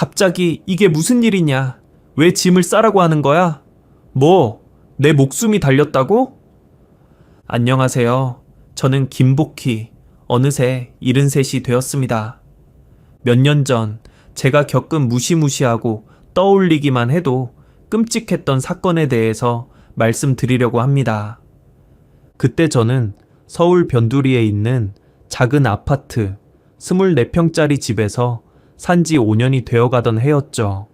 갑자기 이게 무슨 일이냐? 왜 짐을 싸라고 하는 거야? 뭐, 내 목숨이 달렸다고? 안녕하세요. 저는 김복희. 어느새 73이 되었습니다. 몇 년 전 제가 겪은 무시무시하고 떠올리기만 해도 끔찍했던 사건에 대해서 말씀드리려고 합니다. 그때 저는 서울 변두리에 있는 작은 아파트 24평짜리 집에서 산지 5년이 되어가던 해였죠.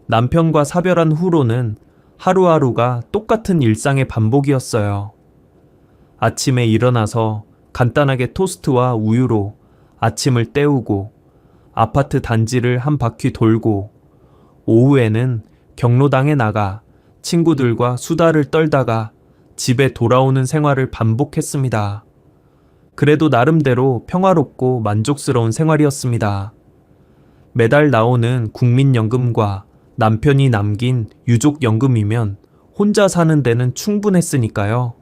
남편과 사별한 후로는 하루하루가 똑같은 일상의 반복이었어요. 아침에 일어나서 간단하게 토스트와 우유로 아침을 때우고 아파트 단지를 한 바퀴 돌고 오후에는 경로당에 나가 친구들과 수다를 떨다가 집에 돌아오는 생활을 반복했습니다. 그래도 나름대로 평화롭고 만족스러운 생활이었습니다. 매달 나오는 국민연금과 남편이 남긴 유족연금이면 혼자 사는 데는 충분했으니까요.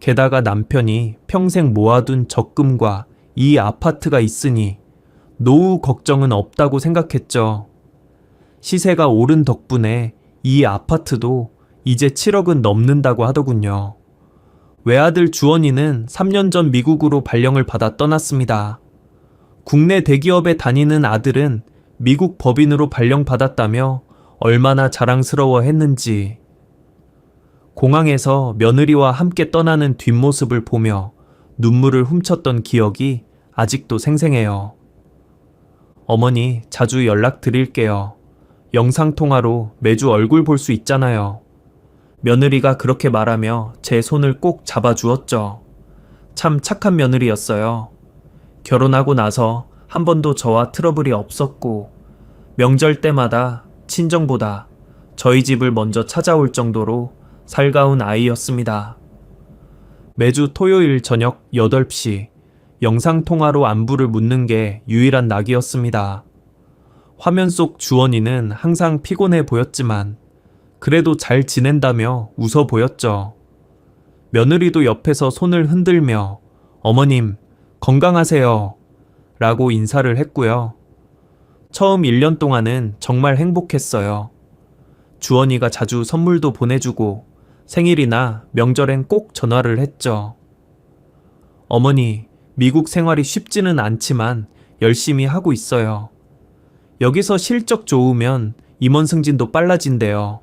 게다가 남편이 평생 모아둔 적금과 이 아파트가 있으니 노후 걱정은 없다고 생각했죠. 시세가 오른 덕분에 이 아파트도 이제 7억은 넘는다고 하더군요. 외아들 주원이는 3년 전 미국으로 발령을 받아 떠났습니다. 국내 대기업에 다니는 아들은 미국 법인으로 발령받았다며 얼마나 자랑스러워 했는지. 공항에서 며느리와 함께 떠나는 뒷모습을 보며 눈물을 훔쳤던 기억이 아직도 생생해요. 어머니, 자주 연락드릴게요. 영상통화로 매주 얼굴 볼 수 있잖아요. 며느리가 그렇게 말하며 제 손을 꼭 잡아주었죠. 참 착한 며느리였어요. 결혼하고 나서 한 번도 저와 트러블이 없었고 명절 때마다 친정보다 저희 집을 먼저 찾아올 정도로 살가운 아이였습니다. 매주 토요일 저녁 8시 영상통화로 안부를 묻는 게 유일한 낙이었습니다. 화면 속 주원이는 항상 피곤해 보였지만 그래도 잘 지낸다며 웃어 보였죠. 며느리도 옆에서 손을 흔들며 어머님 건강하세요 라고 인사를 했고요. 처음 1년 동안은 정말 행복했어요. 주원이가 자주 선물도 보내주고 생일이나 명절엔 꼭 전화를 했죠. 어머니, 미국 생활이 쉽지는 않지만 열심히 하고 있어요. 여기서 실적 좋으면 임원 승진도 빨라진대요.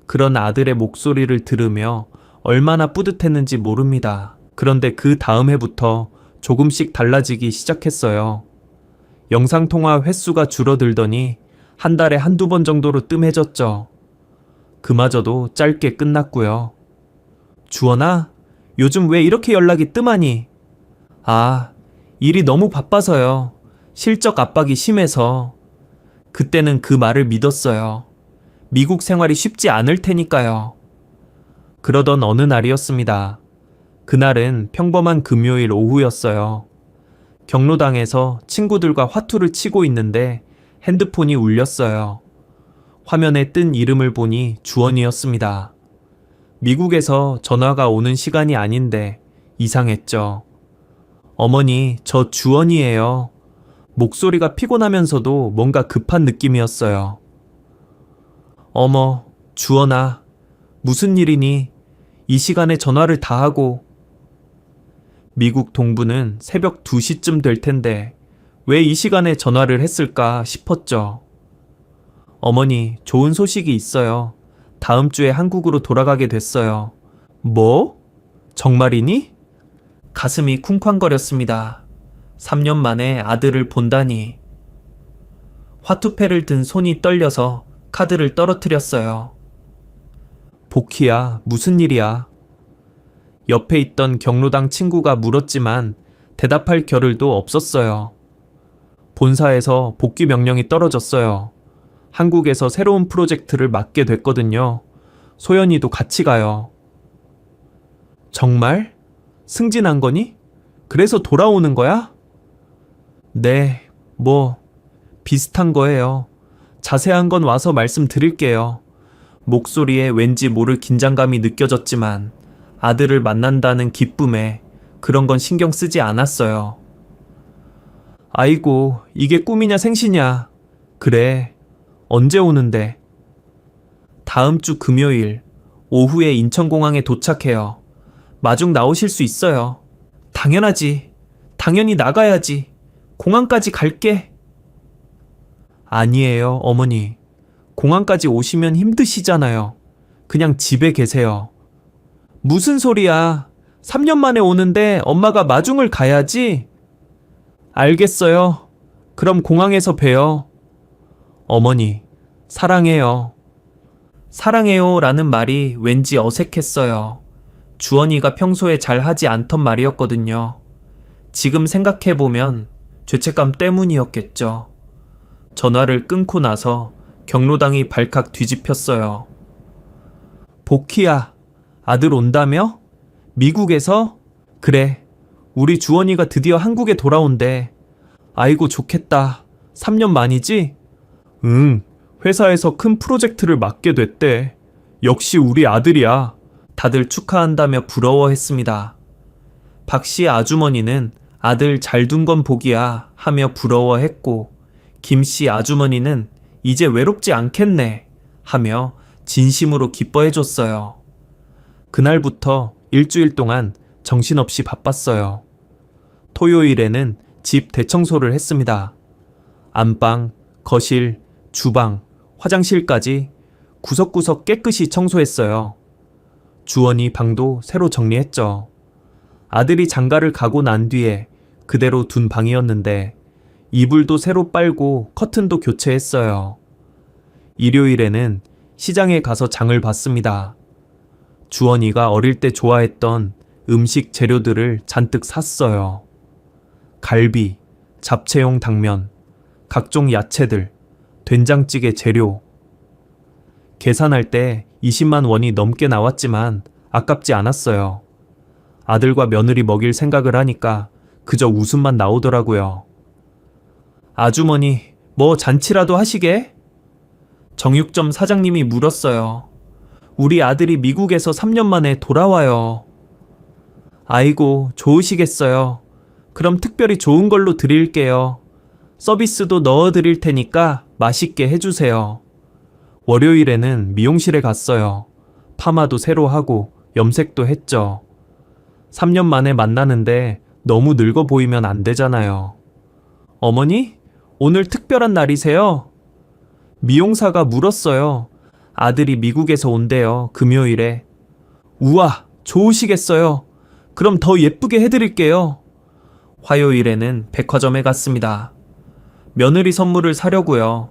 그런 아들의 목소리를 들으며 얼마나 뿌듯했는지 모릅니다. 그런데 그 다음 해부터 조금씩 달라지기 시작했어요. 영상통화 횟수가 줄어들더니 한 달에 한두 번 정도로 뜸해졌죠. 그마저도 짧게 끝났고요. 주원아, 요즘 왜 이렇게 연락이 뜸하니? 아, 일이 너무 바빠서요. 실적 압박이 심해서. 그때는 그 말을 믿었어요. 미국 생활이 쉽지 않을 테니까요. 그러던 어느 날이었습니다. 그날은 평범한 금요일 오후였어요. 경로당에서 친구들과 화투를 치고 있는데 핸드폰이 울렸어요. 화면에 뜬 이름을 보니 주원이었습니다. 미국에서 전화가 오는 시간이 아닌데 이상했죠. 어머니, 저 주원이에요. 목소리가 피곤하면서도 뭔가 급한 느낌이었어요. 어머, 주원아, 무슨 일이니? 이 시간에 전화를 다 하고. 미국 동부는 새벽 2시쯤 될 텐데 왜 이 시간에 전화를 했을까 싶었죠. 어머니, 좋은 소식이 있어요. 다음 주에 한국으로 돌아가게 됐어요. 뭐? 정말이니? 가슴이 쿵쾅거렸습니다. 3년 만에 아들을 본다니. 화투패를 든 손이 떨려서 카드를 떨어뜨렸어요. 복희야, 무슨 일이야? 옆에 있던 경로당 친구가 물었지만 대답할 겨를도 없었어요. 본사에서 복귀 명령이 떨어졌어요. 한국에서 새로운 프로젝트를 맡게 됐거든요. 소연이도 같이 가요. 정말? 승진한 거니? 그래서 돌아오는 거야? 네, 비슷한 거예요. 자세한 건 와서 말씀드릴게요. 목소리에 왠지 모를 긴장감이 느껴졌지만 아들을 만난다는 기쁨에 그런 건 신경 쓰지 않았어요. 아이고, 이게 꿈이냐 생시냐. 그래, 언제 오는데? 다음 주 금요일 오후에 인천공항에 도착해요. 마중 나오실 수 있어요. 당연하지. 당연히 나가야지. 공항까지 갈게. 아니에요, 어머니. 공항까지 오시면 힘드시잖아요. 그냥 집에 계세요. 무슨 소리야. 3년 만에 오는데 엄마가 마중을 가야지. 알겠어요. 그럼 공항에서 봬요. 어머니, 사랑해요. 사랑해요 라는 말이 왠지 어색했어요. 주원이가 평소에 잘 하지 않던 말이었거든요. 지금 생각해보면 죄책감 때문이었겠죠. 전화를 끊고 나서 경로당이 발칵 뒤집혔어요. 복희야, 아들 온다며? 미국에서? 그래, 우리 주원이가 드디어 한국에 돌아온대. 아이고 좋겠다. 3년 만이지? 응, 회사에서 큰 프로젝트를 맡게 됐대. 역시 우리 아들이야. 다들 축하한다며 부러워했습니다. 박 씨 아주머니는 아들 잘 둔 건 복이야 하며 부러워했고, 김 씨 아주머니는 이제 외롭지 않겠네 하며 진심으로 기뻐해줬어요. 그날부터 일주일 동안 정신없이 바빴어요. 토요일에는 집 대청소를 했습니다. 안방, 거실, 주방, 화장실까지 구석구석 깨끗이 청소했어요. 주원이 방도 새로 정리했죠. 아들이 장가를 가고 난 뒤에 그대로 둔 방이었는데 이불도 새로 빨고 커튼도 교체했어요. 일요일에는 시장에 가서 장을 봤습니다. 주원이가 어릴 때 좋아했던 음식 재료들을 잔뜩 샀어요. 갈비, 잡채용 당면, 각종 야채들, 된장찌개 재료. 계산할 때 20만 원이 넘게 나왔지만 아깝지 않았어요. 아들과 며느리 먹일 생각을 하니까 그저 웃음만 나오더라고요. 아주머니, 뭐 잔치라도 하시게? 정육점 사장님이 물었어요. 우리 아들이 미국에서 3년 만에 돌아와요. 아이고, 좋으시겠어요. 그럼 특별히 좋은 걸로 드릴게요. 서비스도 넣어 드릴 테니까 맛있게 해주세요. 월요일에는 미용실에 갔어요. 파마도 새로 하고 염색도 했죠. 3년 만에 만나는데 너무 늙어 보이면 안 되잖아요. 어머니, 오늘 특별한 날이세요? 미용사가 물었어요. 아들이 미국에서 온대요, 금요일에. 우와, 좋으시겠어요. 그럼 더 예쁘게 해드릴게요. 화요일에는 백화점에 갔습니다. 며느리 선물을 사려고요.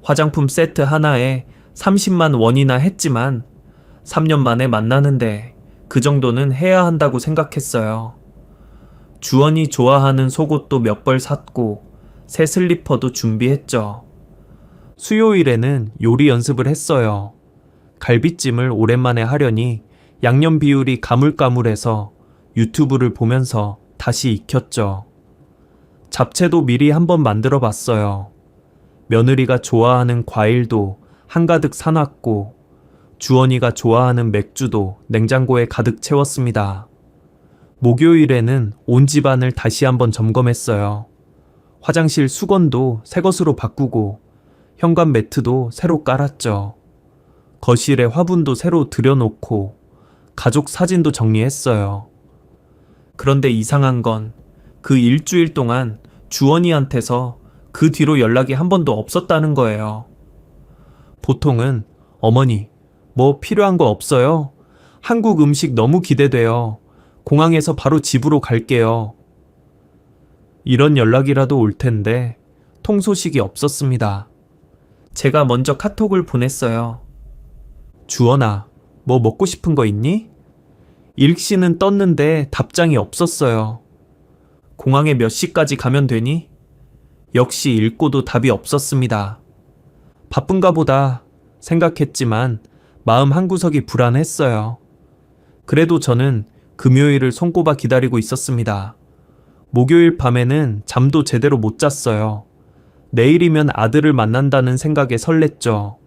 화장품 세트 하나에 30만 원이나 했지만 3년 만에 만나는데 그 정도는 해야 한다고 생각했어요. 주원이 좋아하는 속옷도 몇 벌 샀고 새 슬리퍼도 준비했죠. 수요일에는 요리 연습을 했어요. 갈비찜을 오랜만에 하려니 양념 비율이 가물가물해서 유튜브를 보면서 다시 익혔죠. 잡채도 미리 한번 만들어 봤어요. 며느리가 좋아하는 과일도 한가득 사놨고 주원이가 좋아하는 맥주도 냉장고에 가득 채웠습니다. 목요일에는 온 집안을 다시 한번 점검했어요. 화장실 수건도 새 것으로 바꾸고 현관 매트도 새로 깔았죠. 거실에 화분도 새로 들여놓고 가족 사진도 정리했어요. 그런데 이상한 건 그 일주일 동안 주원이한테서 그 뒤로 연락이 한 번도 없었다는 거예요. 보통은 어머니, 뭐 필요한 거 없어요? 한국 음식 너무 기대돼요. 공항에서 바로 집으로 갈게요. 이런 연락이라도 올 텐데 통소식이 없었습니다. 제가 먼저 카톡을 보냈어요. 주원아, 뭐 먹고 싶은 거 있니? 일시는 떴는데 답장이 없었어요. 공항에 몇 시까지 가면 되니? 역시 읽고도 답이 없었습니다. 바쁜가 보다 생각했지만 마음 한구석이 불안했어요. 그래도 저는 금요일을 손꼽아 기다리고 있었습니다. 목요일 밤에는 잠도 제대로 못 잤어요. 내일이면 아들을 만난다는 생각에 설렜죠.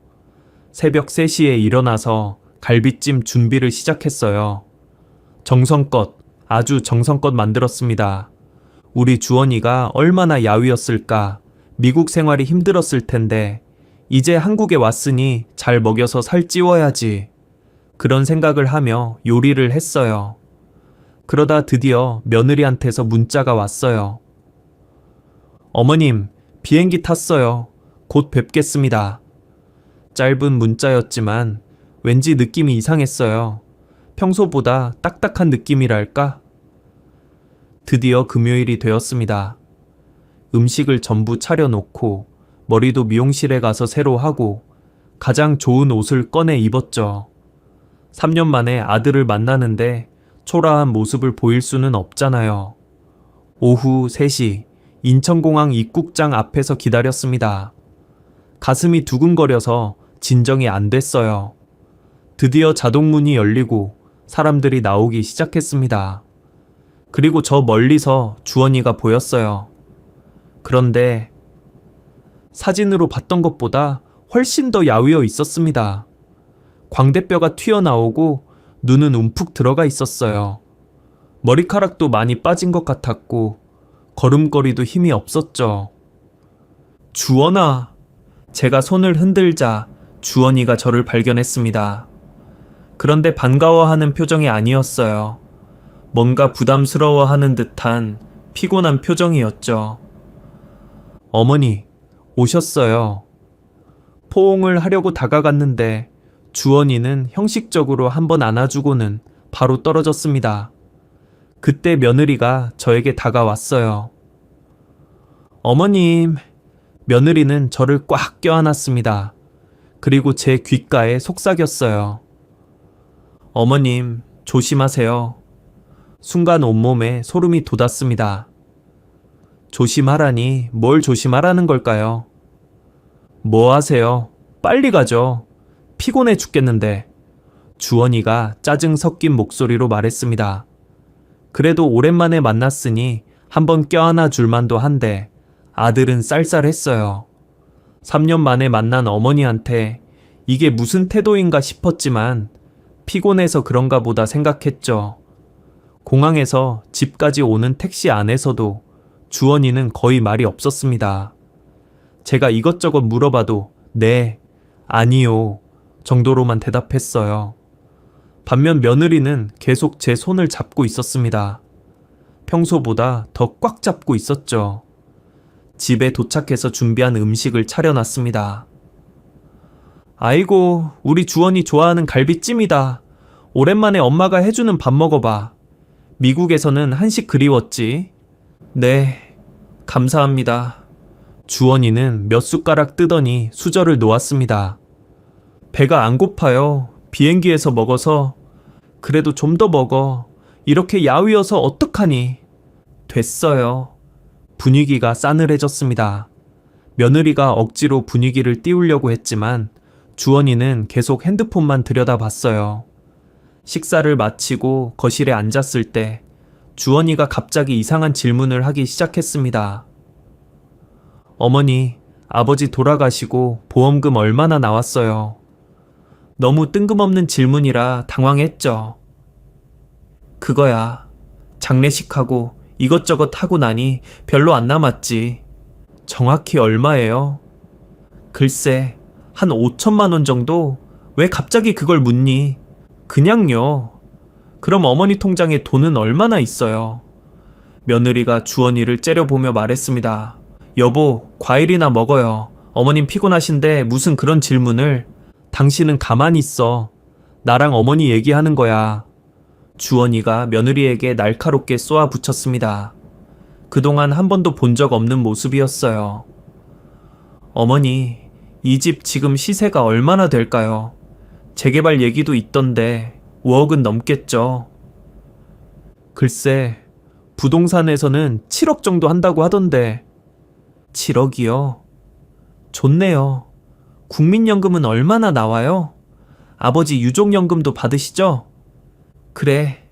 새벽 3시에 일어나서 갈비찜 준비를 시작했어요. 정성껏, 아주 정성껏 만들었습니다. 우리 주원이가 얼마나 야위었을까 미국 생활이 힘들었을 텐데 이제 한국에 왔으니 잘 먹여서 살 찌워야지. 그런 생각을 하며 요리를 했어요. 그러다 드디어 며느리한테서 문자가 왔어요. 어머님, 비행기 탔어요. 곧 뵙겠습니다. 짧은 문자였지만 왠지 느낌이 이상했어요. 평소보다 딱딱한 느낌이랄까? 드디어 금요일이 되었습니다. 음식을 전부 차려놓고 머리도 미용실에 가서 새로 하고 가장 좋은 옷을 꺼내 입었죠. 3년 만에 아들을 만나는데 초라한 모습을 보일 수는 없잖아요. 오후 3시 인천공항 입국장 앞에서 기다렸습니다. 가슴이 두근거려서 진정이 안 됐어요. 드디어 자동문이 열리고 사람들이 나오기 시작했습니다. 그리고 저 멀리서 주원이가 보였어요. 그런데 사진으로 봤던 것보다 훨씬 더 야위어 있었습니다. 광대뼈가 튀어나오고 눈은 움푹 들어가 있었어요. 머리카락도 많이 빠진 것 같았고 걸음걸이도 힘이 없었죠. 주원아! 제가 손을 흔들자 주원이가 저를 발견했습니다. 그런데 반가워하는 표정이 아니었어요. 뭔가 부담스러워하는 듯한 피곤한 표정이었죠. 어머니, 오셨어요. 포옹을 하려고 다가갔는데 주원이는 형식적으로 한번 안아주고는 바로 떨어졌습니다. 그때 며느리가 저에게 다가왔어요. 어머님, 며느리는 저를 꽉 껴안았습니다. 그리고 제 귓가에 속삭였어요. 어머님, 조심하세요. 순간 온몸에 소름이 돋았습니다. 조심하라니 뭘 조심하라는 걸까요? 뭐 하세요? 빨리 가죠. 피곤해 죽겠는데. 주원이가 짜증 섞인 목소리로 말했습니다. 그래도 오랜만에 만났으니 한번 껴안아 줄만도 한데 아들은 쌀쌀했어요. 3년 만에 만난 어머니한테 이게 무슨 태도인가 싶었지만 피곤해서 그런가 보다 생각했죠. 공항에서 집까지 오는 택시 안에서도 주원이는 거의 말이 없었습니다. 제가 이것저것 물어봐도 네, 아니요 정도로만 대답했어요. 반면 며느리는 계속 제 손을 잡고 있었습니다. 평소보다 더 꽉 잡고 있었죠. 집에 도착해서 준비한 음식을 차려놨습니다. 아이고, 우리 주원이 좋아하는 갈비찜이다. 오랜만에 엄마가 해주는 밥 먹어봐. 미국에서는 한식 그리웠지? 네, 감사합니다. 주원이는 몇 숟가락 뜨더니 수저를 놓았습니다. 배가 안 고파요. 비행기에서 먹어서. 그래도 좀 더 먹어. 이렇게 야위어서 어떡하니? 됐어요. 분위기가 싸늘해졌습니다. 며느리가 억지로 분위기를 띄우려고 했지만 주원이는 계속 핸드폰만 들여다봤어요. 식사를 마치고 거실에 앉았을 때 주원이가 갑자기 이상한 질문을 하기 시작했습니다. 어머니, 아버지 돌아가시고 보험금 얼마나 나왔어요? 너무 뜬금없는 질문이라 당황했죠. 그거야. 장례식하고 이것저것 하고 나니 별로 안 남았지. 정확히 얼마예요? 글쎄, 한 5천만 원 정도? 왜 갑자기 그걸 묻니? 그냥요. 그럼 어머니 통장에 돈은 얼마나 있어요? 며느리가 주원이를 째려보며 말했습니다. 여보, 과일이나 먹어요. 어머님 피곤하신데 무슨 그런 질문을. 당신은 가만히 있어. 나랑 어머니 얘기하는 거야. 주원이가 며느리에게 날카롭게 쏘아 붙였습니다. 그동안 한 번도 본 적 없는 모습이었어요. 어머니, 이 집 지금 시세가 얼마나 될까요? 재개발 얘기도 있던데 5억은 넘겠죠. 글쎄, 부동산에서는 7억 정도 한다고 하던데. 7억이요? 좋네요. 국민연금은 얼마나 나와요? 아버지 유족연금도 받으시죠? 그래,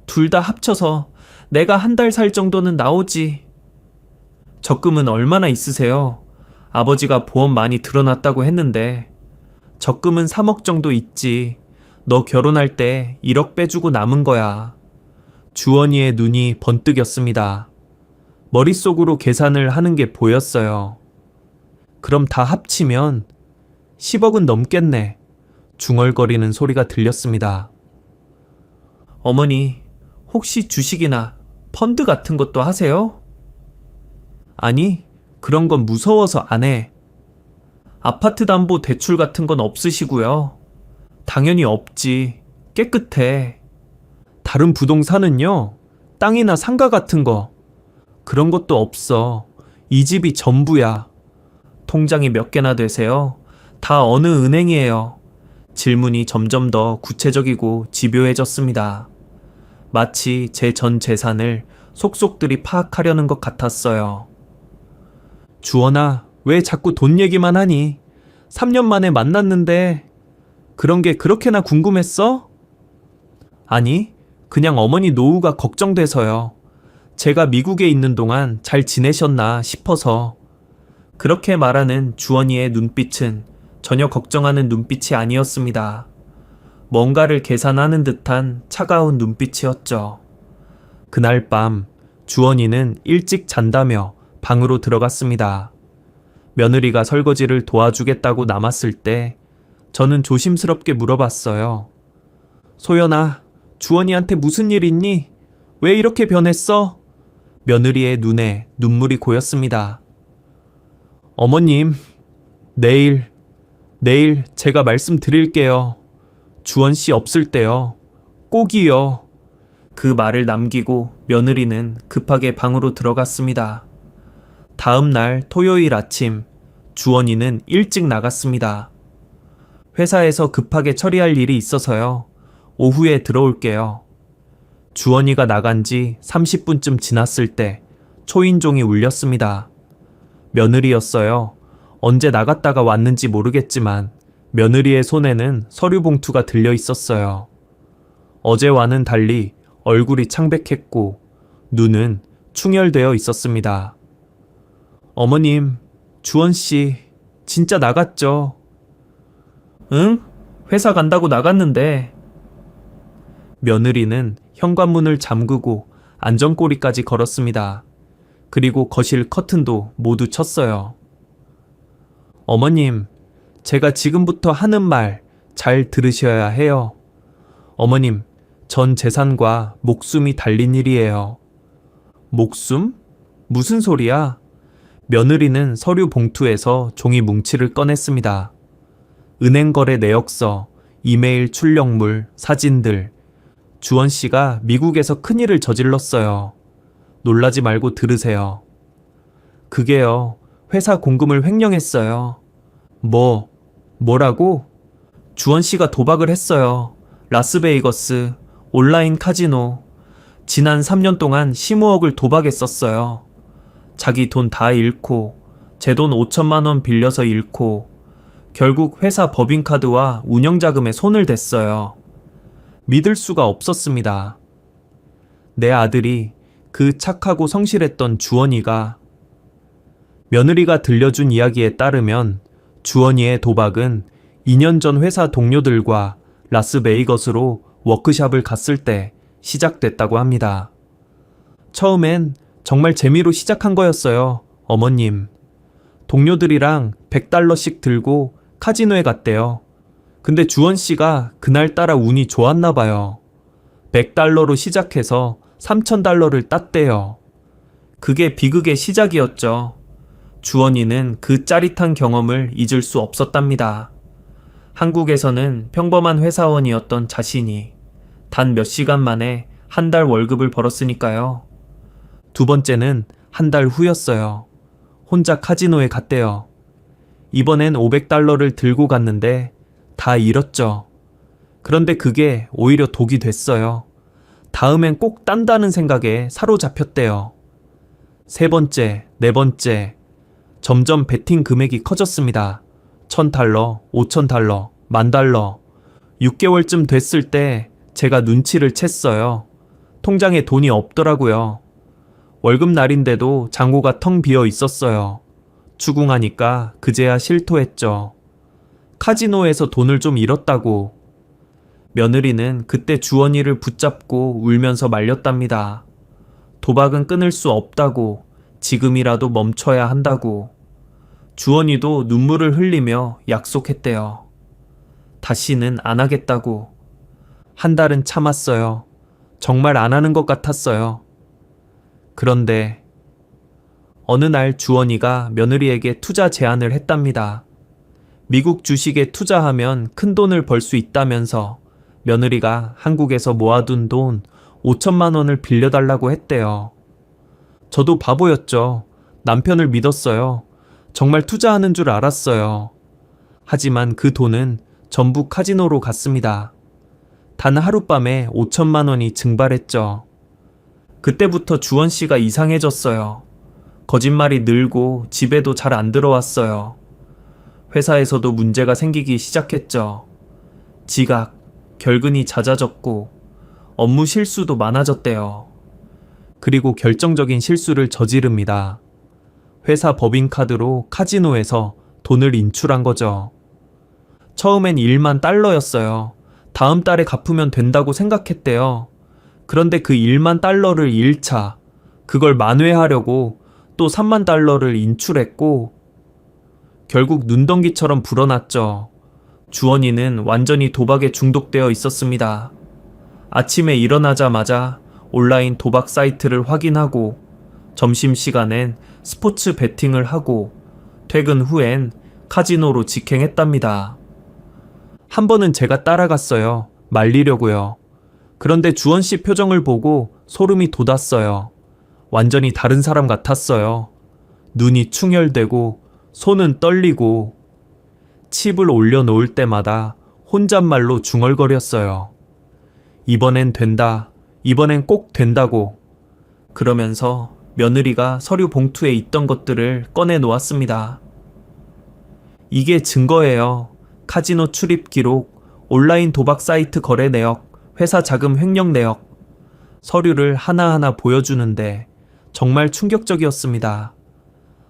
둘 다 합쳐서 내가 한 달 살 정도는 나오지. 적금은 얼마나 있으세요? 아버지가 보험 많이 들어놨다고 했는데. 적금은 3억 정도 있지. 너 결혼할 때 1억 빼주고 남은 거야. 주원이의 눈이 번뜩였습니다. 머릿속으로 계산을 하는 게 보였어요. 그럼 다 합치면 10억은 넘겠네. 중얼거리는 소리가 들렸습니다. 어머니, 혹시 주식이나 펀드 같은 것도 하세요? 아니, 그런 건 무서워서 안 해. 아파트 담보 대출 같은 건 없으시고요. 당연히 없지. 깨끗해. 다른 부동산은요? 땅이나 상가 같은 거. 그런 것도 없어. 이 집이 전부야. 통장이 몇 개나 되세요? 다 어느 은행이에요? 질문이 점점 더 구체적이고 집요해졌습니다. 마치 제 전 재산을 속속들이 파악하려는 것 같았어요. 주원아, 왜 자꾸 돈 얘기만 하니? 3년 만에 만났는데 그런 게 그렇게나 궁금했어? 아니, 그냥 어머니 노후가 걱정돼서요. 제가 미국에 있는 동안 잘 지내셨나 싶어서. 그렇게 말하는 주원이의 눈빛은 전혀 걱정하는 눈빛이 아니었습니다. 뭔가를 계산하는 듯한 차가운 눈빛이었죠. 그날 밤 주원이는 일찍 잔다며 방으로 들어갔습니다. 며느리가 설거지를 도와주겠다고 남았을 때 저는 조심스럽게 물어봤어요. 소연아, 주원이한테 무슨 일 있니? 왜 이렇게 변했어? 며느리의 눈에 눈물이 고였습니다. 어머님, 내일 제가 말씀드릴게요. 주원 씨 없을 때요. 꼭이요. 그 말을 남기고 며느리는 급하게 방으로 들어갔습니다. 다음 날 토요일 아침, 주원이는 일찍 나갔습니다. 회사에서 급하게 처리할 일이 있어서요. 오후에 들어올게요. 주원이가 나간 지 30분쯤 지났을 때 초인종이 울렸습니다. 며느리였어요. 언제 나갔다가 왔는지 모르겠지만 며느리의 손에는 서류 봉투가 들려 있었어요. 어제와는 달리 얼굴이 창백했고 눈은 충혈되어 있었습니다. 어머님, 주원씨, 진짜 나갔죠? 응? 회사 간다고 나갔는데. 며느리는 현관문을 잠그고 안전꼬리까지 걸었습니다. 그리고 거실 커튼도 모두 쳤어요. 어머님, 제가 지금부터 하는 말 잘 들으셔야 해요. 어머님, 전 재산과 목숨이 달린 일이에요. 목숨? 무슨 소리야? 며느리는 서류 봉투에서 종이 뭉치를 꺼냈습니다. 은행거래 내역서, 이메일 출력물, 사진들. 주원 씨가 미국에서 큰일을 저질렀어요. 놀라지 말고 들으세요. 그게요, 회사 공금을 횡령했어요. 뭐라고? 주원 씨가 도박을 했어요. 라스베이거스, 온라인 카지노. 지난 3년 동안 15억을 도박했었어요. 자기 돈 다 잃고, 제 돈 5천만 원 빌려서 잃고, 결국 회사 법인카드와 운영자금에 손을 댔어요. 믿을 수가 없었습니다. 내 아들이 그 착하고 성실했던 주원이가. 며느리가 들려준 이야기에 따르면 주원이의 도박은 2년 전 회사 동료들과 라스베이거스로 워크샵을 갔을 때 시작됐다고 합니다. 처음엔 정말 재미로 시작한 거였어요, 어머님. 동료들이랑 100달러씩 들고 카지노에 갔대요. 근데 주원 씨가 그날따라 운이 좋았나 봐요. 100달러로 시작해서 3,000달러를 땄대요. 그게 비극의 시작이었죠. 주원이는 그 짜릿한 경험을 잊을 수 없었답니다. 한국에서는 평범한 회사원이었던 자신이 단 몇 시간 만에 한 달 월급을 벌었으니까요. 두 번째는 한 달 후였어요. 혼자 카지노에 갔대요. 이번엔 500달러를 들고 갔는데 다 잃었죠. 그런데 그게 오히려 독이 됐어요. 다음엔 꼭 딴다는 생각에 사로잡혔대요. 세 번째, 네 번째. 점점 베팅 금액이 커졌습니다. 1,000달러, 5,000달러, 10,000달러. 6개월쯤 됐을 때 제가 눈치를 챘어요. 통장에 돈이 없더라고요. 월급 날인데도 잔고가 텅 비어 있었어요. 추궁하니까 그제야 실토했죠. 카지노에서 돈을 좀 잃었다고. 며느리는 그때 주원이를 붙잡고 울면서 말렸답니다. 도박은 끊을 수 없다고, 지금이라도 멈춰야 한다고. 주원이도 눈물을 흘리며 약속했대요. 다시는 안 하겠다고. 한 달은 참았어요. 정말 안 하는 것 같았어요. 그런데 어느 날 주원이가 며느리에게 투자 제안을 했답니다. 미국 주식에 투자하면 큰 돈을 벌 수 있다면서 며느리가 한국에서 모아둔 돈 5천만 원을 빌려달라고 했대요. 저도 바보였죠. 남편을 믿었어요. 정말 투자하는 줄 알았어요. 하지만 그 돈은 전부 카지노로 갔습니다. 단 하룻밤에 5천만 원이 증발했죠. 그때부터 주원 씨가 이상해졌어요. 거짓말이 늘고 집에도 잘 안 들어왔어요. 회사에서도 문제가 생기기 시작했죠. 지각, 결근이 잦아졌고 업무 실수도 많아졌대요. 그리고 결정적인 실수를 저지릅니다. 회사 법인카드로 카지노에서 돈을 인출한 거죠. 처음엔 1만 달러였어요. 다음 달에 갚으면 된다고 생각했대요. 그런데 그 1만 달러를 1차, 그걸 만회하려고 또 3만 달러를 인출했고 결국 눈덩이처럼 불어났죠. 주원이는 완전히 도박에 중독되어 있었습니다. 아침에 일어나자마자 온라인 도박 사이트를 확인하고 점심시간엔 스포츠 베팅을 하고 퇴근 후엔 카지노로 직행했답니다. 한 번은 제가 따라갔어요. 말리려고요. 그런데 주원 씨 표정을 보고 소름이 돋았어요. 완전히 다른 사람 같았어요. 눈이 충혈되고 손은 떨리고 칩을 올려놓을 때마다 혼잣말로 중얼거렸어요. 이번엔 된다. 이번엔 꼭 된다고. 그러면서 며느리가 서류 봉투에 있던 것들을 꺼내 놓았습니다. 이게 증거예요. 카지노 출입 기록, 온라인 도박 사이트 거래 내역, 회사 자금 횡령 내역. 서류를 하나하나 보여주는데 정말 충격적이었습니다.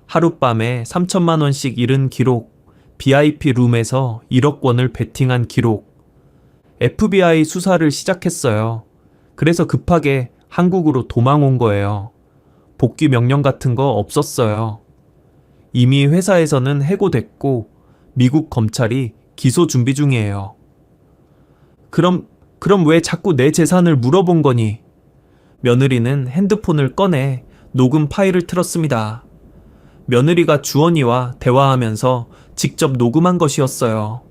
하룻밤에 3천만 원씩 잃은 기록, VIP 룸에서 1억 원을 베팅한 기록. FBI 수사를 시작했어요. 그래서 급하게 한국으로 도망 온 거예요. 복귀 명령 같은 거 없었어요. 이미 회사에서는 해고됐고 미국 검찰이 기소 준비 중이에요. 그럼 왜 자꾸 내 재산을 물어본 거니? 며느리는 핸드폰을 꺼내 녹음 파일을 틀었습니다. 며느리가 주원이와 대화하면서 직접 녹음한 것이었어요.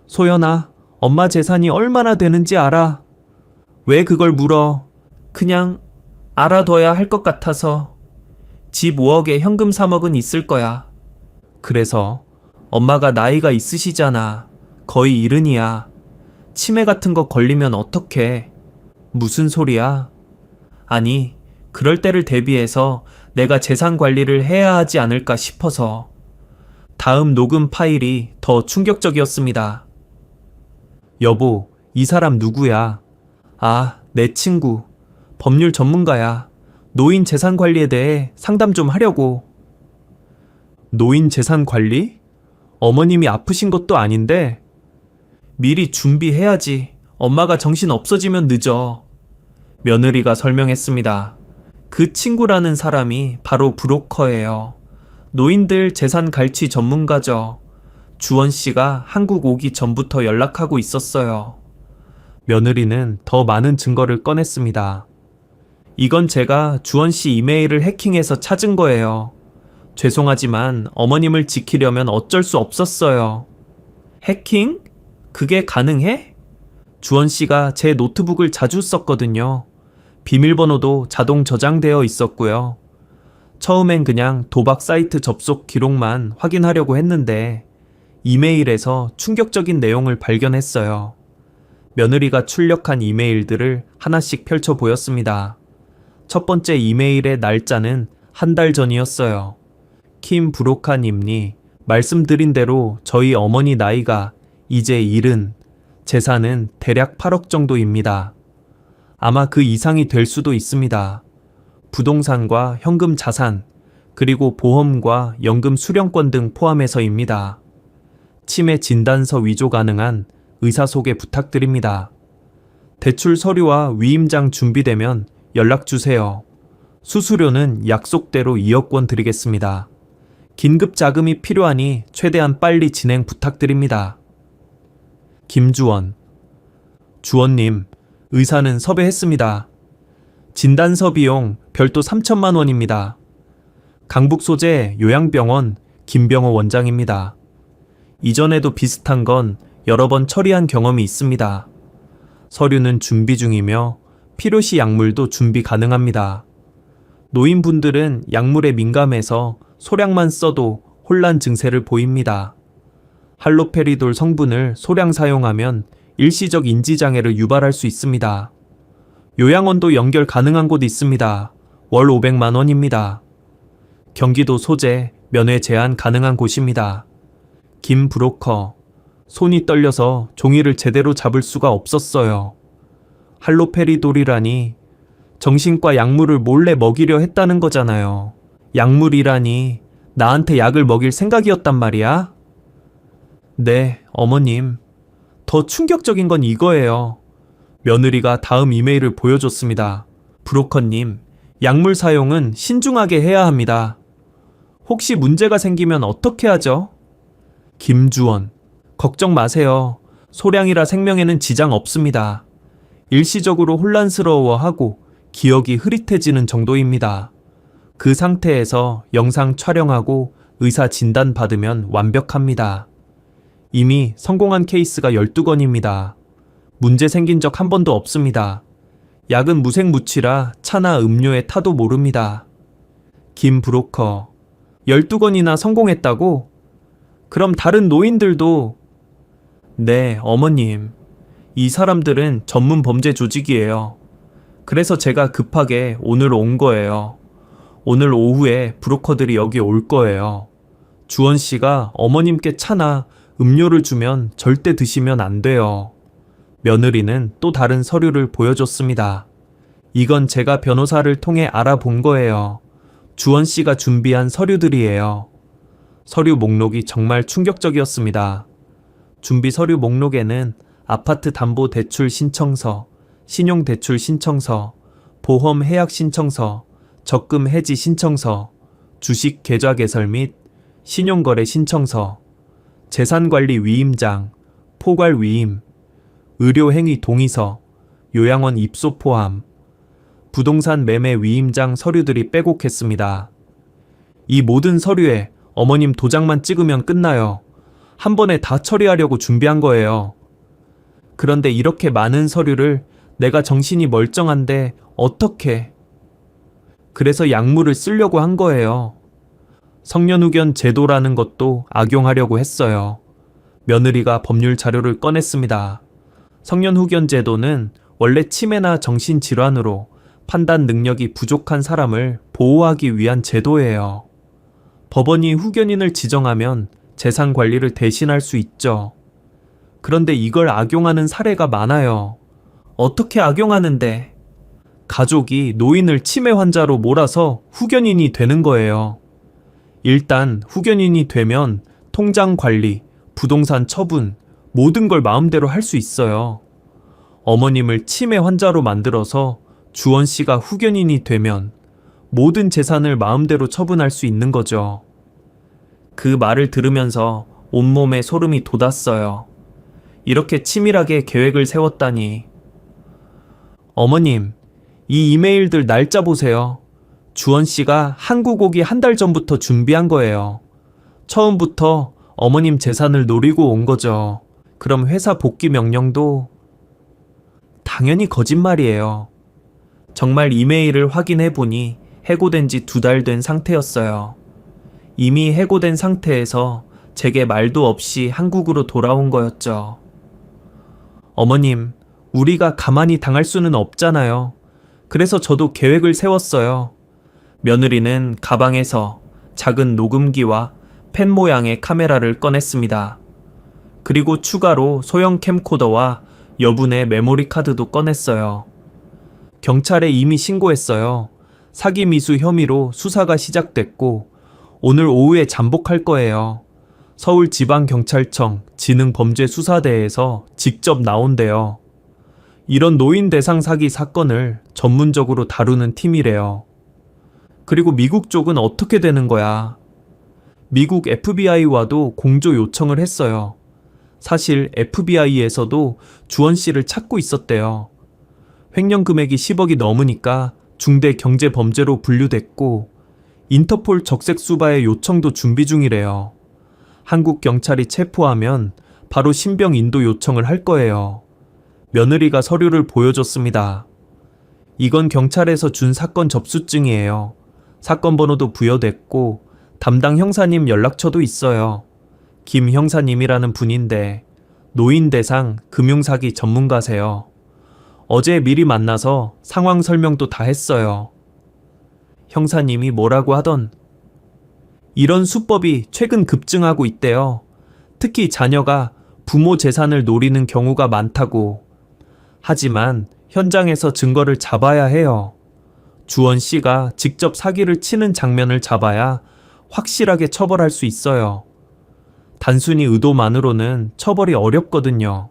소연아, 엄마 재산이 얼마나 되는지 알아? 왜 그걸 물어? 그냥 알아둬야 할 것 같아서. 집 5억에 현금 3억은 있을 거야. 그래서 엄마가 나이가 있으시잖아. 거의 이른이야. 치매 같은 거 걸리면 어떡해? 무슨 소리야? 아니, 그럴 때를 대비해서 내가 재산 관리를 해야 하지 않을까 싶어서. 다음 녹음 파일이 더 충격적이었습니다. 여보, 이 사람 누구야? 아, 내 친구. 법률 전문가야. 노인 재산 관리에 대해 상담 좀 하려고. 노인 재산 관리? 어머님이 아프신 것도 아닌데. 미리 준비해야지. 엄마가 정신 없어지면 늦어. 며느리가 설명했습니다. 그 친구라는 사람이 바로 브로커예요. 노인들 재산 갈취 전문가죠. 주원 씨가 한국 오기 전부터 연락하고 있었어요. 며느리는 더 많은 증거를 꺼냈습니다. 이건 제가 주원 씨 이메일을 해킹해서 찾은 거예요. 죄송하지만 어머님을 지키려면 어쩔 수 없었어요. 해킹? 그게 가능해? 주원 씨가 제 노트북을 자주 썼거든요. 비밀번호도 자동 저장되어 있었고요. 처음엔 그냥 도박 사이트 접속 기록만 확인하려고 했는데 이메일에서 충격적인 내용을 발견했어요. 며느리가 출력한 이메일들을 하나씩 펼쳐 보였습니다. 첫 번째 이메일의 날짜는 한 달 전이었어요. 킴 브로카 님이 말씀드린 대로 저희 어머니 나이가 이제 70, 재산은 대략 8억 정도입니다. 아마 그 이상이 될 수도 있습니다. 부동산과 현금 자산, 그리고 보험과 연금 수령권 등 포함해서입니다. 치매 진단서 위조 가능한 의사소개 부탁드립니다. 대출 서류와 위임장 준비되면 연락주세요. 수수료는 약속대로 2억 원 드리겠습니다. 긴급 자금이 필요하니 최대한 빨리 진행 부탁드립니다. 김주원. 주원님, 의사는 섭외했습니다. 진단서 비용 별도 3천만 원입니다. 강북 소재 요양병원 김병호 원장입니다. 이전에도 비슷한 건 여러 번 처리한 경험이 있습니다. 서류는 준비 중이며 필요시 약물도 준비 가능합니다. 노인분들은 약물에 민감해서 소량만 써도 혼란 증세를 보입니다. 할로페리돌 성분을 소량 사용하면 일시적 인지장애를 유발할 수 있습니다. 요양원도 연결 가능한 곳 있습니다. 월 500만 원입니다. 경기도 소재, 면회 제한 가능한 곳입니다. 김 브로커. 손이 떨려서 종이를 제대로 잡을 수가 없었어요. 할로페리돌이라니 정신과 약물을 몰래 먹이려 했다는 거잖아요. 약물이라니 나한테 약을 먹일 생각이었단 말이야? 네, 어머님. 더 충격적인 건 이거예요. 며느리가 다음 이메일을 보여줬습니다. 브로커님, 약물 사용은 신중하게 해야 합니다. 혹시 문제가 생기면 어떻게 하죠? 김주원, 걱정 마세요. 소량이라 생명에는 지장 없습니다. 일시적으로 혼란스러워하고 기억이 흐릿해지는 정도입니다. 그 상태에서 영상 촬영하고 의사 진단 받으면 완벽합니다. 이미 성공한 케이스가 12건입니다. 문제 생긴 적 한 번도 없습니다. 약은 무색무취라 차나 음료에 타도 모릅니다. 김 브로커, 12건이나 성공했다고? 그럼 다른 노인들도... 네, 어머님. 이 사람들은 전문 범죄 조직이에요. 그래서 제가 급하게 오늘 온 거예요. 오늘 오후에 브로커들이 여기 올 거예요. 주원 씨가 어머님께 차나 음료를 주면 절대 드시면 안 돼요. 며느리는 또 다른 서류를 보여줬습니다. 이건 제가 변호사를 통해 알아본 거예요. 주원 씨가 준비한 서류들이에요. 서류 목록이 정말 충격적이었습니다. 준비 서류 목록에는 아파트 담보 대출 신청서, 신용 대출 신청서, 보험 해약 신청서, 적금 해지 신청서, 주식 계좌 개설 및 신용거래 신청서, 재산관리 위임장, 포괄 위임, 의료행위 동의서, 요양원 입소 포함, 부동산 매매 위임장 서류들이 빼곡했습니다. 이 모든 서류에 어머님 도장만 찍으면 끝나요. 한 번에 다 처리하려고 준비한 거예요. 그런데 이렇게 많은 서류를 내가 정신이 멀쩡한데 어떻게? 그래서 약물을 쓰려고 한 거예요. 성년후견 제도라는 것도 악용하려고 했어요. 며느리가 법률 자료를 꺼냈습니다. 성년후견 제도는 원래 치매나 정신질환으로 판단 능력이 부족한 사람을 보호하기 위한 제도예요. 법원이 후견인을 지정하면 재산 관리를 대신할 수 있죠. 그런데 이걸 악용하는 사례가 많아요. 어떻게 악용하는데? 가족이 노인을 치매 환자로 몰아서 후견인이 되는 거예요. 일단 후견인이 되면 통장 관리, 부동산 처분, 모든 걸 마음대로 할 수 있어요. 어머님을 치매 환자로 만들어서 주원 씨가 후견인이 되면 모든 재산을 마음대로 처분할 수 있는 거죠. 그 말을 들으면서 온몸에 소름이 돋았어요. 이렇게 치밀하게 계획을 세웠다니. 어머님, 이 이메일들 날짜 보세요. 주원 씨가 한국 오기 한 달 전부터 준비한 거예요. 처음부터 어머님 재산을 노리고 온 거죠. 그럼 회사 복귀 명령도 당연히 거짓말이에요. 정말 이메일을 확인해 보니 해고된 지 2달 된 상태였어요. 이미 해고된 상태에서 제게 말도 없이 한국으로 돌아온 거였죠. 어머님, 우리가 가만히 당할 수는 없잖아요. 그래서 저도 계획을 세웠어요. 며느리는 가방에서 작은 녹음기와 펜 모양의 카메라를 꺼냈습니다. 그리고 추가로 소형 캠코더와 여분의 메모리 카드도 꺼냈어요. 경찰에 이미 신고했어요. 사기 미수 혐의로 수사가 시작됐고 오늘 오후에 잠복할 거예요. 서울지방경찰청 지능범죄수사대에서 직접 나온대요. 이런 노인 대상 사기 사건을 전문적으로 다루는 팀이래요. 그리고 미국 쪽은 어떻게 되는 거야? 미국 FBI와도 공조 요청을 했어요. 사실 FBI에서도 주원 씨를 찾고 있었대요. 횡령 금액이 10억이 넘으니까 중대 경제 범죄로 분류됐고 인터폴 적색 수바의 요청도 준비 중이래요. 한국 경찰이 체포하면 바로 신병 인도 요청을 할 거예요. 며느리가 서류를 보여줬습니다. 이건 경찰에서 준 사건 접수증이에요. 사건 번호도 부여됐고 담당 형사님 연락처도 있어요. 김 형사님이라는 분인데 노인 대상 금융사기 전문가세요. 어제 미리 만나서 상황 설명도 다 했어요. 형사님이 뭐라고 하던 이런 수법이 최근 급증하고 있대요. 특히 자녀가 부모 재산을 노리는 경우가 많다고. 하지만 현장에서 증거를 잡아야 해요. 주원 씨가 직접 사기를 치는 장면을 잡아야 확실하게 처벌할 수 있어요. 단순히 의도만으로는 처벌이 어렵거든요.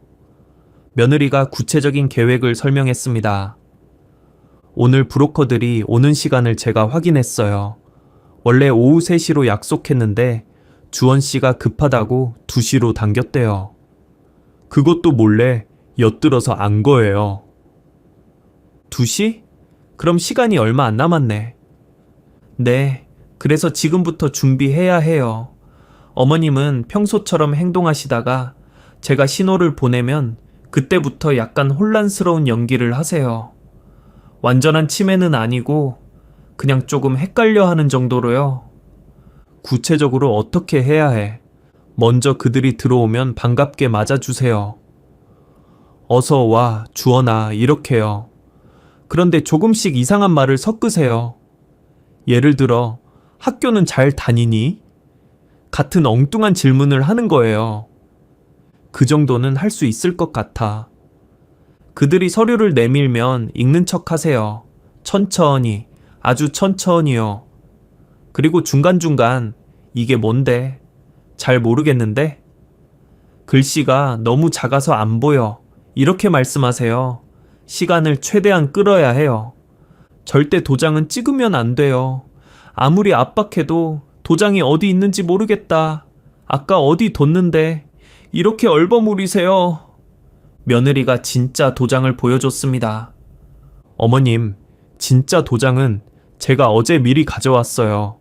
며느리가 구체적인 계획을 설명했습니다. 오늘 브로커들이 오는 시간을 제가 확인했어요. 원래 오후 3시로 약속했는데 주원 씨가 급하다고 2시로 당겼대요. 그것도 몰래 엿들어서 안 거예요. 2시? 그럼 시간이 얼마 안 남았네. 네, 그래서 지금부터 준비해야 해요. 어머님은 평소처럼 행동하시다가 제가 신호를 보내면 그때부터 약간 혼란스러운 연기를 하세요. 완전한 치매는 아니고 그냥 조금 헷갈려 하는 정도로요. 구체적으로 어떻게 해야 해? 먼저 그들이 들어오면 반갑게 맞아주세요. 어서 와, 주원아, 이렇게요. 그런데 조금씩 이상한 말을 섞으세요. 예를 들어, 학교는 잘 다니니? 같은 엉뚱한 질문을 하는 거예요. 그 정도는 할 수 있을 것 같아. 그들이 서류를 내밀면 읽는 척 하세요. 천천히, 아주 천천히요. 그리고 중간중간 이게 뭔데? 잘 모르겠는데? 글씨가 너무 작아서 안 보여. 이렇게 말씀하세요. 시간을 최대한 끌어야 해요. 절대 도장은 찍으면 안 돼요. 아무리 압박해도 도장이 어디 있는지 모르겠다. 아까 어디 뒀는데. 이렇게 얼버무리세요. 며느리가 진짜 도장을 보여줬습니다. 어머님, 진짜 도장은 제가 어제 미리 가져왔어요.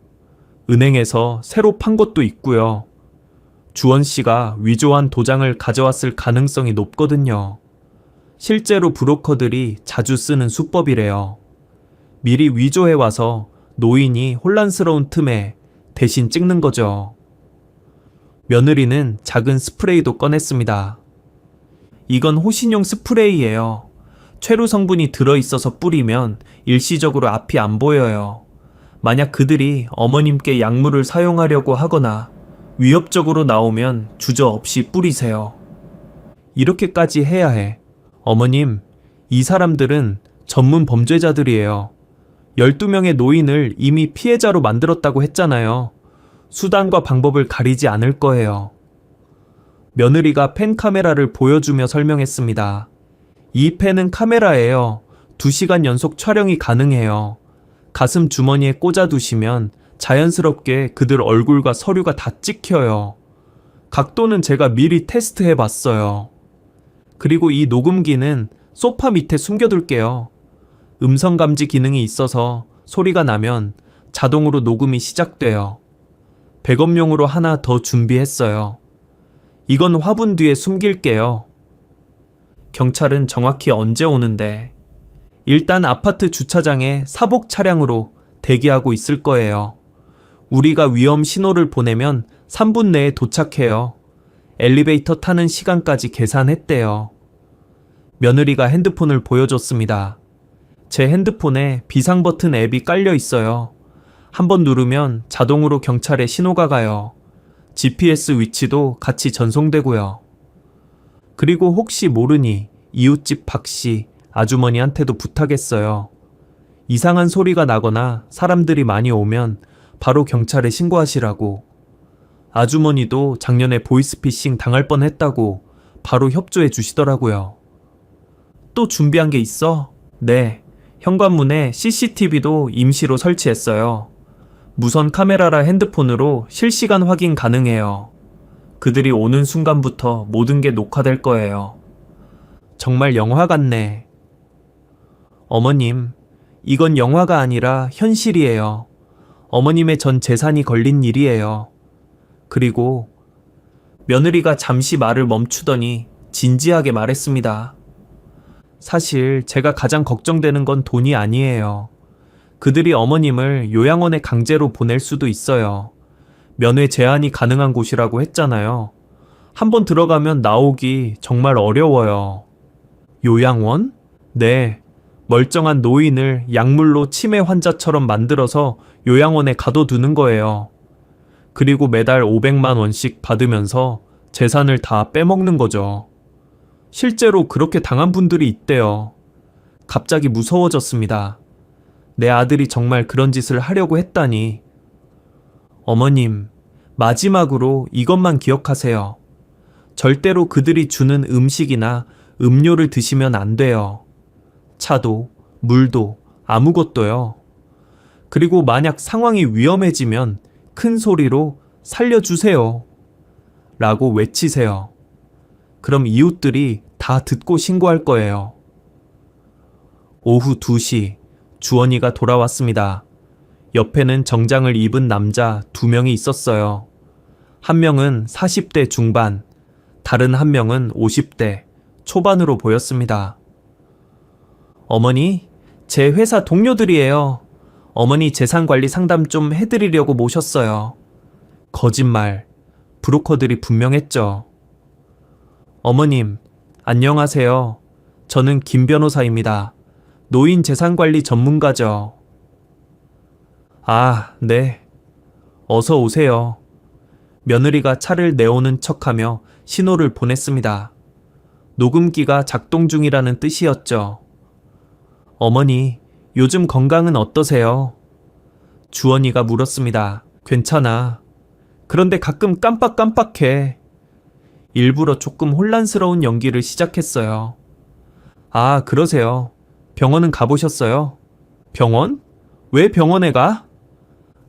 은행에서 새로 판 것도 있고요. 주원 씨가 위조한 도장을 가져왔을 가능성이 높거든요. 실제로 브로커들이 자주 쓰는 수법이래요. 미리 위조해와서 노인이 혼란스러운 틈에 대신 찍는 거죠. 며느리는 작은 스프레이도 꺼냈습니다. 이건 호신용 스프레이예요. 최루 성분이 들어있어서 뿌리면 일시적으로 앞이 안 보여요. 만약 그들이 어머님께 약물을 사용하려고 하거나 위협적으로 나오면 주저없이 뿌리세요. 이렇게까지 해야 해. 어머님, 이 사람들은 전문 범죄자들이에요. 12명의 노인을 이미 피해자로 만들었다고 했잖아요. 수단과 방법을 가리지 않을 거예요. 며느리가 펜 카메라를 보여주며 설명했습니다. 이 펜은 카메라예요. 2시간 연속 촬영이 가능해요. 가슴 주머니에 꽂아두시면 자연스럽게 그들 얼굴과 서류가 다 찍혀요. 각도는 제가 미리 테스트해 봤어요. 그리고 이 녹음기는 소파 밑에 숨겨둘게요. 음성 감지 기능이 있어서 소리가 나면 자동으로 녹음이 시작돼요. 백업용으로 하나 더 준비했어요. 이건 화분 뒤에 숨길게요. 경찰은 정확히 언제 오는데? 일단 아파트 주차장에 사복 차량으로 대기하고 있을 거예요. 우리가 위험 신호를 보내면 3분 내에 도착해요. 엘리베이터 타는 시간까지 계산했대요. 며느리가 핸드폰을 보여줬습니다. 제 핸드폰에 비상 버튼 앱이 깔려 있어요. 한번 누르면 자동으로 경찰에 신호가 가요. GPS 위치도 같이 전송되고요. 그리고 혹시 모르니 이웃집 박씨 아주머니한테도 부탁했어요. 이상한 소리가 나거나 사람들이 많이 오면 바로 경찰에 신고하시라고. 아주머니도 작년에 보이스피싱 당할 뻔했다고 바로 협조해 주시더라고요. 또 준비한 게 있어? 네, 현관문에 CCTV도 임시로 설치했어요. 무선 카메라라 핸드폰으로 실시간 확인 가능해요. 그들이 오는 순간부터 모든 게 녹화될 거예요. 정말 영화 같네. 어머님, 이건 영화가 아니라 현실이에요. 어머님의 전 재산이 걸린 일이에요. 그리고 며느리가 잠시 말을 멈추더니 진지하게 말했습니다. 사실 제가 가장 걱정되는 건 돈이 아니에요. 그들이 어머님을 요양원에 강제로 보낼 수도 있어요. 면회 제한이 가능한 곳이라고 했잖아요. 한번 들어가면 나오기 정말 어려워요. 요양원? 네. 멀쩡한 노인을 약물로 치매 환자처럼 만들어서 요양원에 가둬두는 거예요. 그리고 매달 500만 원씩 받으면서 재산을 다 빼먹는 거죠. 실제로 그렇게 당한 분들이 있대요. 갑자기 무서워졌습니다. 내 아들이 정말 그런 짓을 하려고 했다니. 어머님, 마지막으로 이것만 기억하세요. 절대로 그들이 주는 음식이나 음료를 드시면 안 돼요. 차도, 물도, 아무것도요. 그리고 만약 상황이 위험해지면 큰 소리로 살려주세요. 라고 외치세요. 그럼 이웃들이 다 듣고 신고할 거예요. 오후 2시, 주원이가 돌아왔습니다. 옆에는 정장을 입은 남자 2명이 있었어요. 한 명은 40대 중반, 다른 한 명은 50대 초반으로 보였습니다. 어머니, 제 회사 동료들이에요. 어머니 재산관리 상담 좀 해드리려고 모셨어요. 거짓말, 브로커들이 분명했죠. 어머님, 안녕하세요. 저는 김 변호사입니다. 노인 재산관리 전문가죠. 아, 네. 어서 오세요. 며느리가 차를 내오는 척하며 신호를 보냈습니다. 녹음기가 작동 중이라는 뜻이었죠. 어머니, 요즘 건강은 어떠세요? 주원이가 물었습니다. 괜찮아. 그런데 가끔 깜빡깜빡해. 일부러 조금 혼란스러운 연기를 시작했어요. 아, 그러세요. 병원은 가보셨어요? 병원? 왜 병원에 가?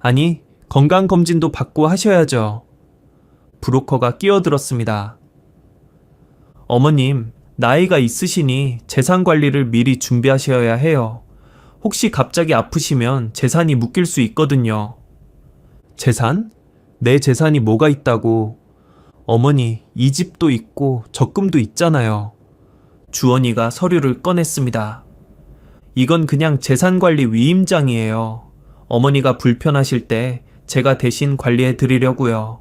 아니, 건강검진도 받고 하셔야죠. 브로커가 끼어들었습니다. 어머님, 나이가 있으시니 재산 관리를 미리 준비하셔야 해요. 혹시 갑자기 아프시면 재산이 묶일 수 있거든요. 재산? 내 재산이 뭐가 있다고. 어머니, 이 집도 있고 적금도 있잖아요. 주원이가 서류를 꺼냈습니다. 이건 그냥 재산관리 위임장이에요. 어머니가 불편하실 때 제가 대신 관리해 드리려고요.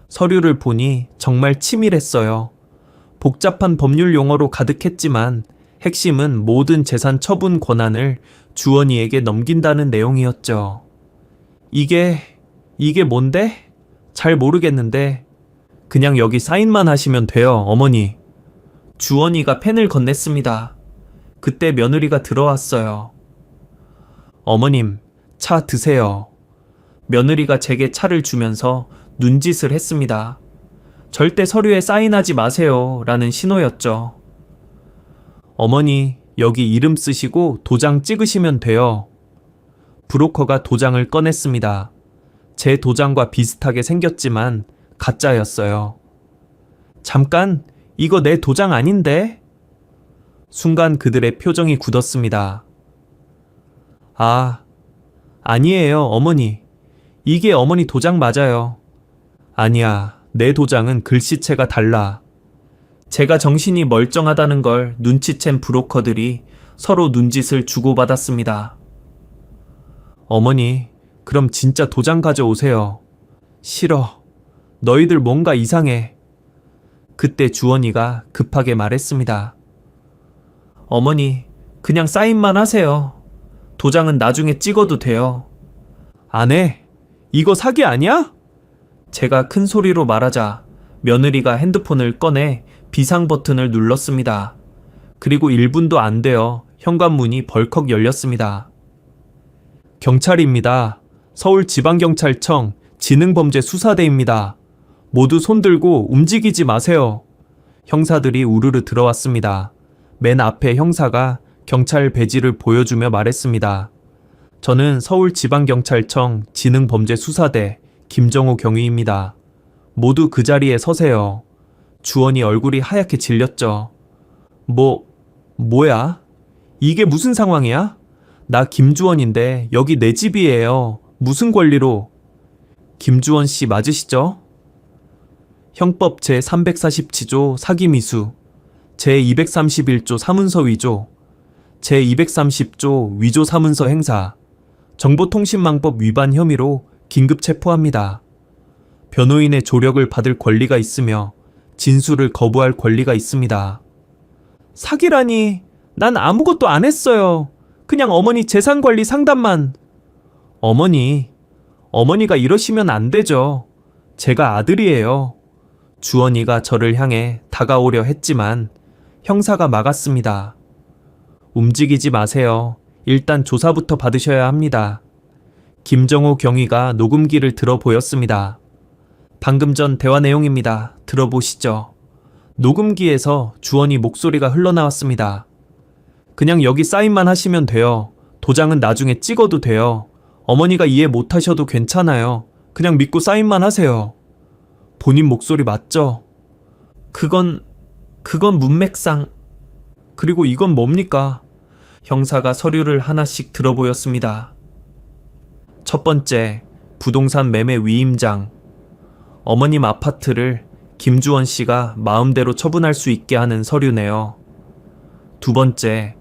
서류를 보니 정말 치밀했어요. 복잡한 법률 용어로 가득했지만 핵심은 모든 재산 처분 권한을 주원이에게 넘긴다는 내용이었죠. 이게 뭔데? 잘 모르겠는데 그냥 여기 사인만 하시면 돼요, 어머니. 주원이가 펜을 건넸습니다. 그때 며느리가 들어왔어요. 어머님, 차 드세요. 며느리가 제게 차를 주면서 눈짓을 했습니다. 절대 서류에 사인하지 마세요 라는 신호였죠. 어머니, 여기 이름 쓰시고 도장 찍으시면 돼요. 브로커가 도장을 꺼냈습니다. 제 도장과 비슷하게 생겼지만 가짜였어요. 잠깐, 이거 내 도장 아닌데? 순간 그들의 표정이 굳었습니다. 아, 아니에요, 어머니. 이게 어머니 도장 맞아요. 아니야, 내 도장은 글씨체가 달라. 제가 정신이 멀쩡하다는 걸 눈치챈 브로커들이 서로 눈짓을 주고받았습니다. 어머니, 그럼 진짜 도장 가져오세요. 싫어. 너희들 뭔가 이상해. 그때 주원이가 급하게 말했습니다. 어머니, 그냥 사인만 하세요. 도장은 나중에 찍어도 돼요. 안 해. 이거 사기 아니야? 제가 큰 소리로 말하자 며느리가 핸드폰을 꺼내 비상 버튼을 눌렀습니다. 그리고 1분도 안 되어 현관문이 벌컥 열렸습니다. 경찰입니다. 서울지방경찰청 지능범죄수사대입니다. 모두 손 들고 움직이지 마세요. 형사들이 우르르 들어왔습니다. 맨 앞에 형사가 경찰 배지를 보여주며 말했습니다. 저는 서울지방경찰청 지능범죄수사대 김정호 경위입니다. 모두 그 자리에 서세요. 주원이 얼굴이 하얗게 질렸죠. 뭐야? 이게 무슨 상황이야? 나 김주원인데 여기 내 집이에요. 무슨 권리로? 김주원 씨 맞으시죠? 형법 제347조 사기미수, 제231조 사문서 위조, 제230조 위조 사문서 행사, 정보통신망법 위반 혐의로 긴급 체포합니다. 변호인의 조력을 받을 권리가 있으며 진술을 거부할 권리가 있습니다. 사기라니, 난 아무것도 안 했어요. 그냥 어머니 재산관리 상담만. 어머니가 이러시면 안 되죠. 제가 아들이에요. 주원이가 저를 향해 다가오려 했지만 형사가 막았습니다. 움직이지 마세요. 일단 조사부터 받으셔야 합니다. 김정호 경위가 녹음기를 들어 보였습니다. 방금 전 대화 내용입니다. 들어보시죠. 녹음기에서 주원이 목소리가 흘러나왔습니다. 그냥 여기 사인만 하시면 돼요. 도장은 나중에 찍어도 돼요. 어머니가 이해 못하셔도 괜찮아요. 그냥 믿고 사인만 하세요. 본인 목소리 맞죠? 그건 문맥상. 그리고 이건 뭡니까? 형사가 서류를 하나씩 들어보였습니다. 첫 번째, 부동산 매매 위임장. 어머님 아파트를 김주원 씨가 마음대로 처분할 수 있게 하는 서류네요. 두 번째,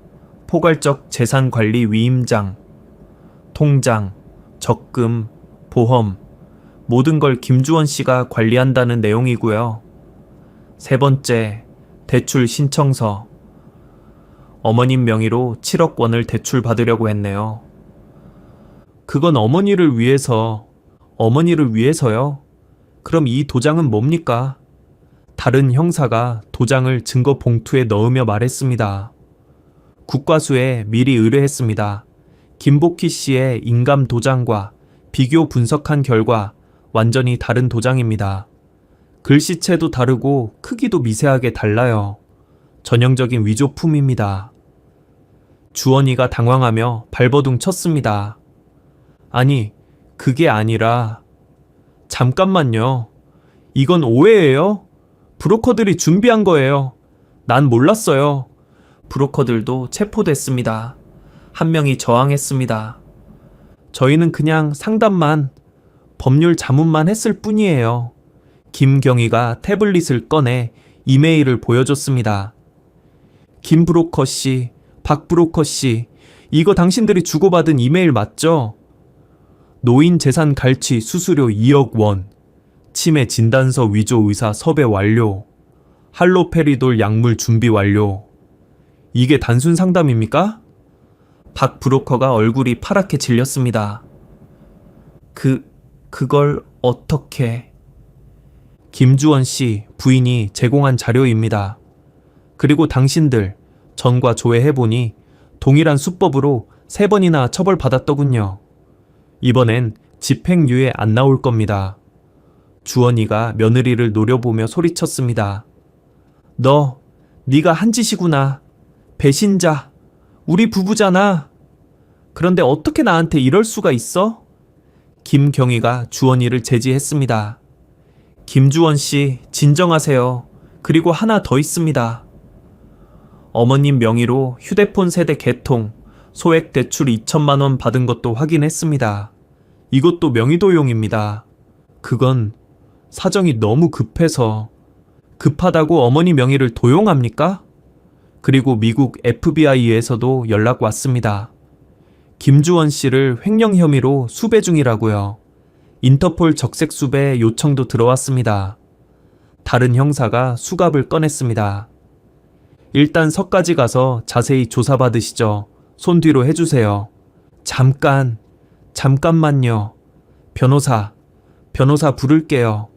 포괄적 재산관리 위임장. 통장, 적금, 보험, 모든 걸 김주원 씨가 관리한다는 내용이고요. 세 번째, 대출 신청서. 어머님 명의로 7억 원을 대출 받으려고 했네요. 그건 어머니를 위해서요? 그럼 이 도장은 뭡니까? 다른 형사가 도장을 증거 봉투에 넣으며 말했습니다. 국과수에 미리 의뢰했습니다. 김복희 씨의 인감 도장과 비교 분석한 결과 완전히 다른 도장입니다. 글씨체도 다르고 크기도 미세하게 달라요. 전형적인 위조품입니다. 주원이가 당황하며 발버둥 쳤습니다. 아니, 그게 아니라... 잠깐만요. 이건 오해예요. 브로커들이 준비한 거예요. 난 몰랐어요. 브로커들도 체포됐습니다. 한 명이 저항했습니다. 저희는 그냥 상담만, 법률 자문만 했을 뿐이에요. 김경희가 태블릿을 꺼내 이메일을 보여줬습니다. 김 브로커 씨, 박 브로커 씨, 이거 당신들이 주고받은 이메일 맞죠? 노인 재산 갈취 수수료 2억 원, 치매 진단서 위조 의사 섭외 완료, 할로페리돌 약물 준비 완료. 이게 단순 상담입니까? 박 브로커가 얼굴이 파랗게 질렸습니다. 그걸 어떻게... 김주원 씨 부인이 제공한 자료입니다. 그리고 당신들 전과 조회해보니 동일한 수법으로 3번이나 처벌받았더군요. 이번엔 집행유예 안 나올 겁니다. 주원이가 며느리를 노려보며 소리쳤습니다. 네가 한 짓이구나. 배신자. 우리 부부잖아. 그런데 어떻게 나한테 이럴 수가 있어? 김경희가 주원이를 제지했습니다. 김주원 씨, 진정하세요. 그리고 하나 더 있습니다. 어머님 명의로 휴대폰 세대 개통, 소액 대출 2천만 원 받은 것도 확인했습니다. 이것도 명의도용입니다. 그건 사정이 너무 급해서. 급하다고 어머니 명의를 도용합니까? 그리고 미국 FBI에서도 연락 왔습니다. 김주원 씨를 횡령 혐의로 수배 중이라고요. 인터폴 적색 수배 요청도 들어왔습니다. 다른 형사가 수갑을 꺼냈습니다. 일단 서까지 가서 자세히 조사받으시죠. 손 뒤로 해주세요. 잠깐만요. 변호사 부를게요.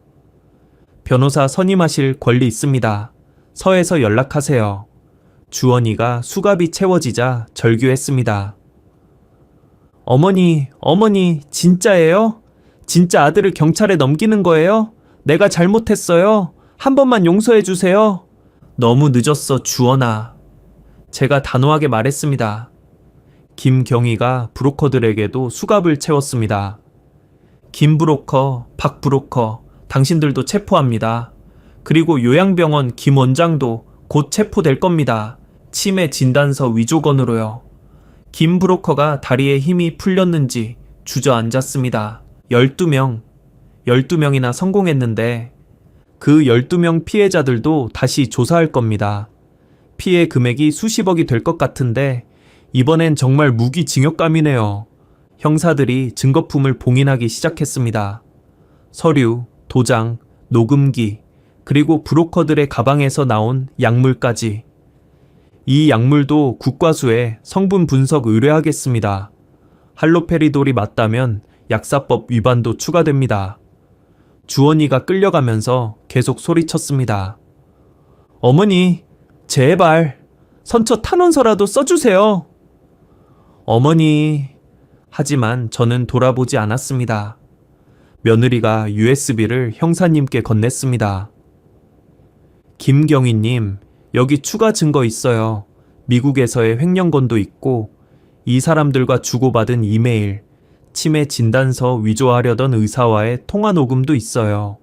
변호사 선임하실 권리 있습니다. 서에서 연락하세요. 주원이가 수갑이 채워지자 절규했습니다. 어머니, 진짜예요? 진짜 아들을 경찰에 넘기는 거예요? 내가 잘못했어요. 한 번만 용서해 주세요. 너무 늦었어, 주원아. 제가 단호하게 말했습니다. 김경희가 브로커들에게도 수갑을 채웠습니다. 김 브로커, 박 브로커, 당신들도 체포합니다. 그리고 요양병원 김 원장도 곧 체포될 겁니다. 치매 진단서 위조건으로요. 김 브로커가 다리에 힘이 풀렸는지 주저앉았습니다. 12명이나 성공했는데 그 12명 피해자들도 다시 조사할 겁니다. 피해 금액이 수십억이 될 것 같은데 이번엔 정말 무기징역감이네요. 형사들이 증거품을 봉인하기 시작했습니다. 서류, 도장, 녹음기, 그리고 브로커들의 가방에서 나온 약물까지. 이 약물도 국과수에 성분 분석 의뢰하겠습니다. 할로페리돌이 맞다면 약사법 위반도 추가됩니다. 주원이가 끌려가면서 계속 소리쳤습니다. 어머니, 제발 선처 탄원서라도 써주세요. 어머니. 하지만 저는 돌아보지 않았습니다. 며느리가 USB를 형사님께 건넸습니다. 김경희님, 여기 추가 증거 있어요. 미국에서의 횡령건도 있고 이 사람들과 주고받은 이메일, 치매 진단서 위조하려던 의사와의 통화 녹음도 있어요.